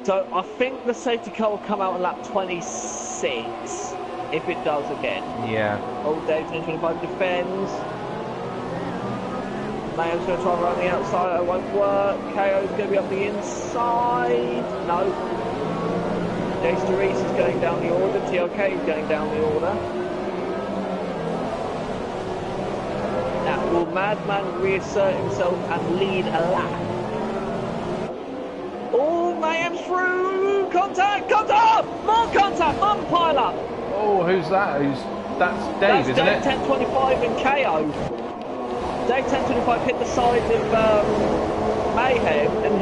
So I think the safety car will come out on lap 26, if it does again. Yeah. Oh, Dave 1025 defends. Mayhem's going to try and run the outside, it won't work. KO's going to be up the inside. No. Jace DeReese is going down the order, TLK is going down the order. Now, will Madman reassert himself and lead a lap? Oh, Mayhem's through! Contact! Contact! More contact! More pile up! Oh, who's that? That's Dave, isn't Dave it? 1025 and KO. Dave 1025 hit the side of Mayhem and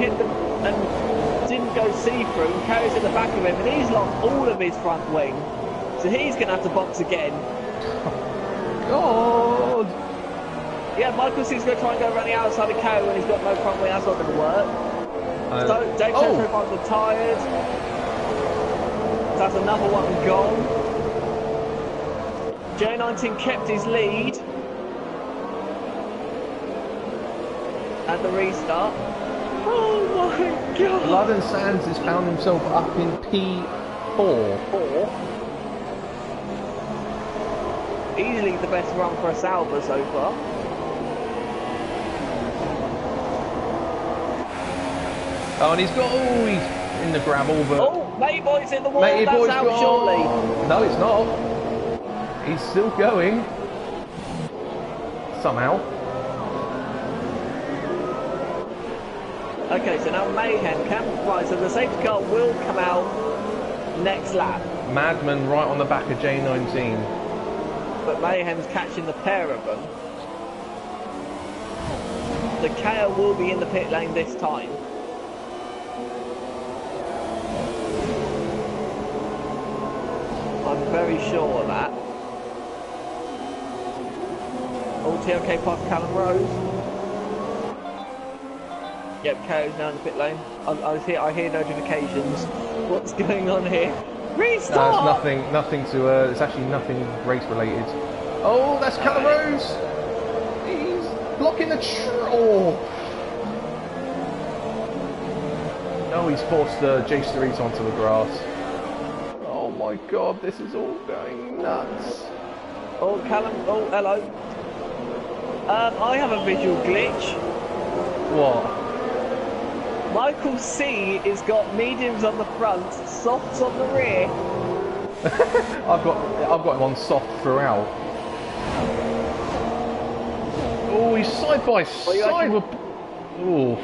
didn't go see-through. KO's at the back of him and he's lost all of his front wing. So he's going to have to box again. God! Yeah, Michael C's going to try and go around the outside of KO when he's got no front wing. That's not going to work. So Dave 1025's retired. That's another one gone. J19 kept his lead. And the restart. Oh my god! Blood and Sands has found himself up in P4. Easily the best run for a Sauber so far. Oh, and he's in the gravel, but... Oh, Matey Boy's in the wall, Matey that's Boy's out gone. shortly. No, it's not. He's still going. Somehow. Okay, so now Mayhem can... Right, so the safety car will come out next lap. Madman right on the back of J19. But Mayhem's catching the pair of them. The KO will be in the pit lane this time. I'm very sure of that. Oh, TLK past Callum Rose. Yep, KO's now in the pit lane. I hear notifications. What's going on here? Restart! No, it's nothing to, it's actually nothing race related. Oh, that's Callum Rose! He's blocking the No, he's forced Jace DeReese onto the grass. Oh my god, this is all going nuts. Oh, Callum, oh, hello. I have a visual glitch. What? Michael C has got mediums on the front, softs on the rear. I've got him on soft throughout. Oh, he's side by side with... Oh.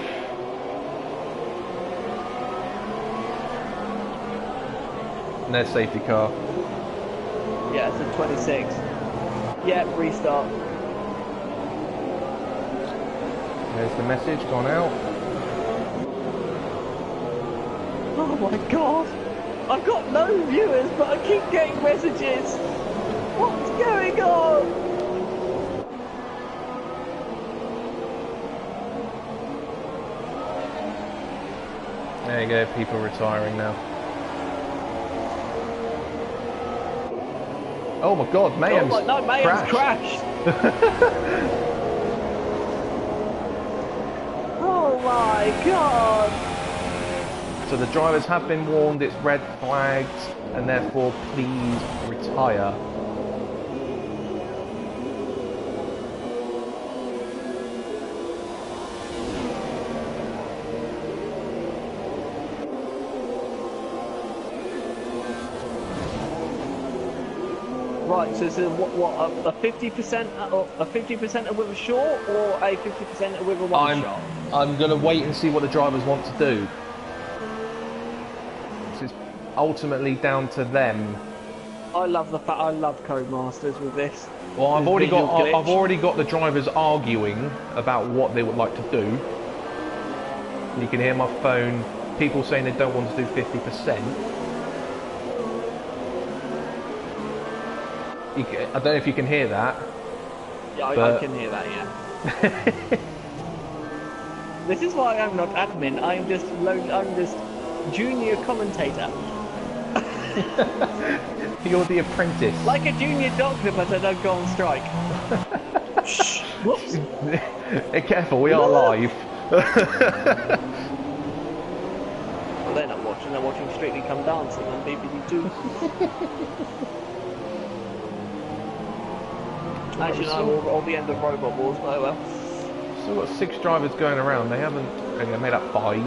And there's safety car. Yeah, it's a 26. Yeah, restart. There's the message gone out. Oh my god! I've got no viewers, but I keep getting messages! What's going on? There you go, people retiring now. Oh my god, Mayhem's crashed. Oh my god! So the drivers have been warned it's red flagged, and therefore please retire. Right, so what a 50% a 50% with a short or a 50% with a one shot? I'm gonna wait and see what the drivers want to do. This is ultimately down to them. I love Codemasters with this. Well, I've already got the drivers arguing about what they would like to do. You can hear my phone. People saying they don't want to do 50%. I don't know if you can hear that. Yeah, I can hear that, yeah. This is why I'm not admin, I'm just junior commentator. You're the apprentice. Like a junior doctor, but I don't go on strike. Shh, whoops. Be careful, we are live. Well, they're not watching, they're watching Strictly Come Dancing on BBC Two. Actually, no, we're the end of Robot Wars, but oh well. Still got 6 drivers going around. They haven't made up 5.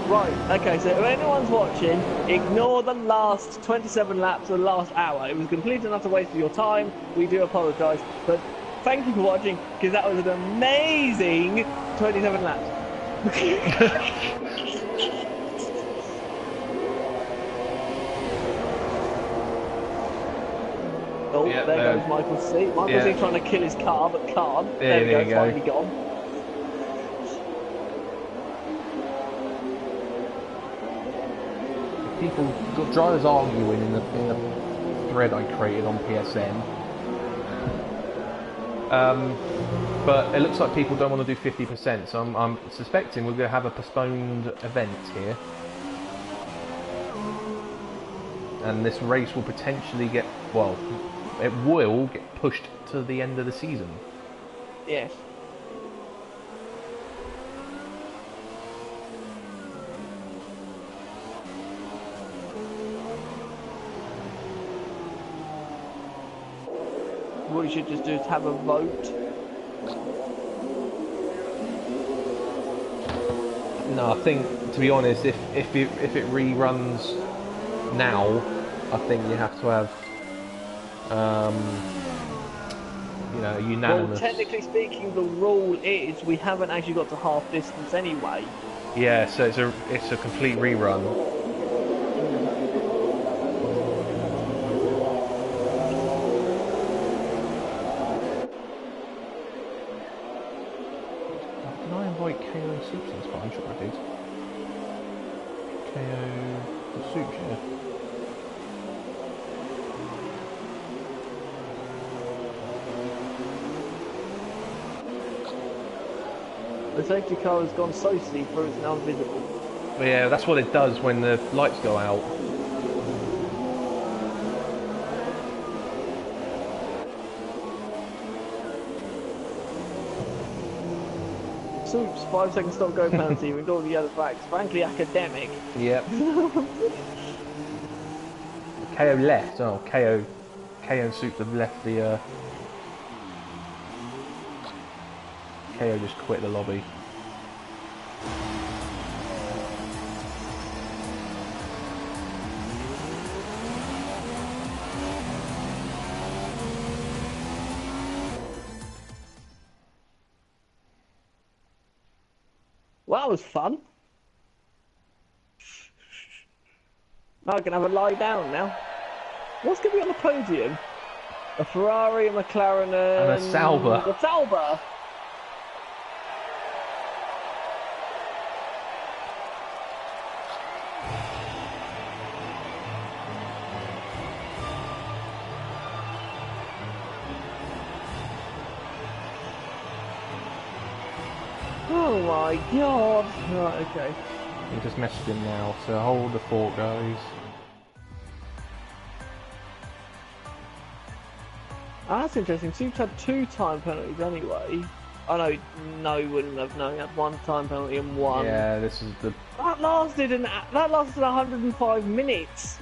Right, okay, so if anyone's watching, ignore the last 27 laps or the last hour. It was complete enough to waste your time. We do apologise, but thank you for watching, because that was an amazing 27 laps. Oh, yeah, there goes Michael C. Michael C trying to kill his car, but can't. There we go, finally gone. Drivers arguing in the thread I created on PSN. But it looks like people don't want to do 50%, so I'm suspecting we're going to have a postponed event here. And this race will potentially get, well, it will get pushed to the end of the season. Yes. What we should just do is have a vote. No, I think, to be honest, if it reruns now, I think you have to have, you know, unanimous. Well, technically speaking, the rule is we haven't actually got to half distance anyway. Yeah, so it's a complete rerun. Did I invite KO and Soups in this part? I'm sure I did. KO and Soups, yeah. The safety car has gone so see-through it's now invisible. Well, yeah, that's what it does when the lights go out. Soups, 5 second stop go penalty with all the other facts. Frankly academic. Yep. KO left. Oh, KO and Soups have left the. KO just quit the lobby. Well, that was fun. Now I can have a lie down now. What's going to be on the podium? A Ferrari, a McLaren, and a Sauber. A Sauber. Oh my god. Right, okay. You just messaged him now, so hold the fort, guys. Ah, that's interesting. Seems to have 2 time penalties anyway. Oh no, no, he wouldn't have. No, he had 1 time penalty and 1. Yeah, this is the... That lasted 105 minutes.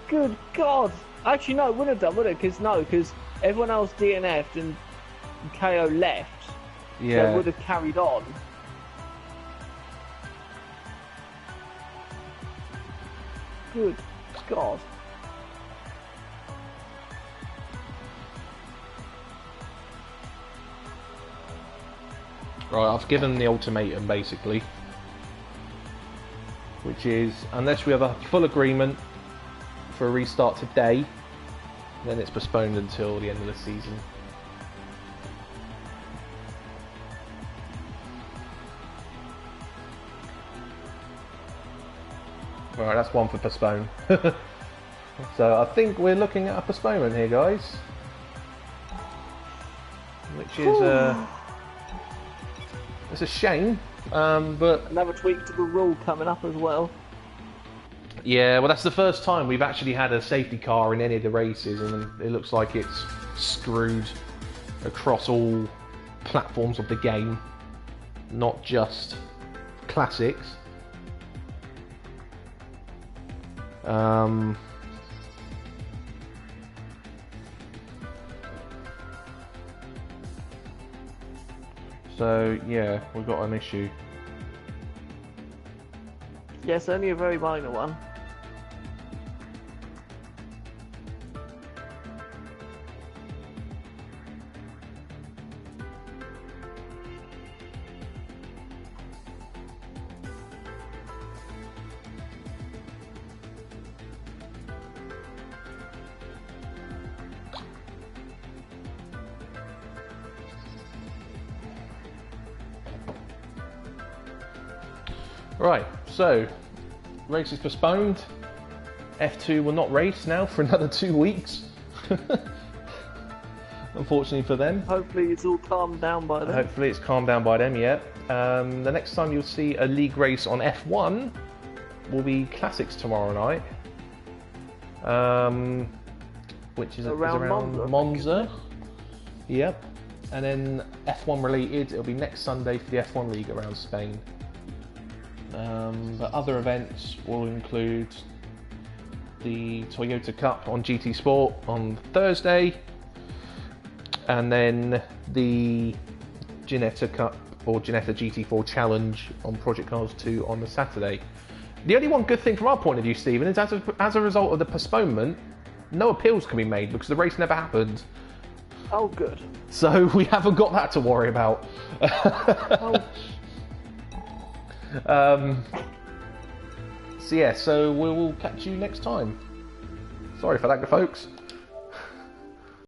Good God. Actually, no, it wouldn't have done, would it? Because everyone else DNF'd and KO left. Yeah. So it would have carried on. Good God. Right, I've given the ultimatum basically, which is unless we have a full agreement for a restart today, then it's postponed until the end of the season. Alright, that's 1 for postpone. So I think we're looking at a postponement here, guys. Which is it's a shame, but... Another tweak to the rule coming up as well. Yeah, well that's the first time we've actually had a safety car in any of the races, and it looks like it's screwed across all platforms of the game, not just classics. So yeah, we've got an issue. Yes, only a very minor one. Right, so race is postponed. F2 will not race now for another 2 weeks. Unfortunately for them. Hopefully it's all calmed down by then. Hopefully it's calmed down by them, yeah. The next time you'll see a league race on F1 will be Classics tomorrow night. Which is around Monza. Yep. And then F1 related, it'll be next Sunday for the F1 League around Spain. But other events will include the Toyota Cup on GT Sport on Thursday, and then the Ginetta Cup or Ginetta GT4 Challenge on Project Cars 2 on the Saturday. The only one good thing from our point of view, Stephen, is as a result of the postponement, no appeals can be made because the race never happened. Oh, good. So we haven't got that to worry about. Oh. So yeah, so we'll catch you next time. Sorry for that, folks.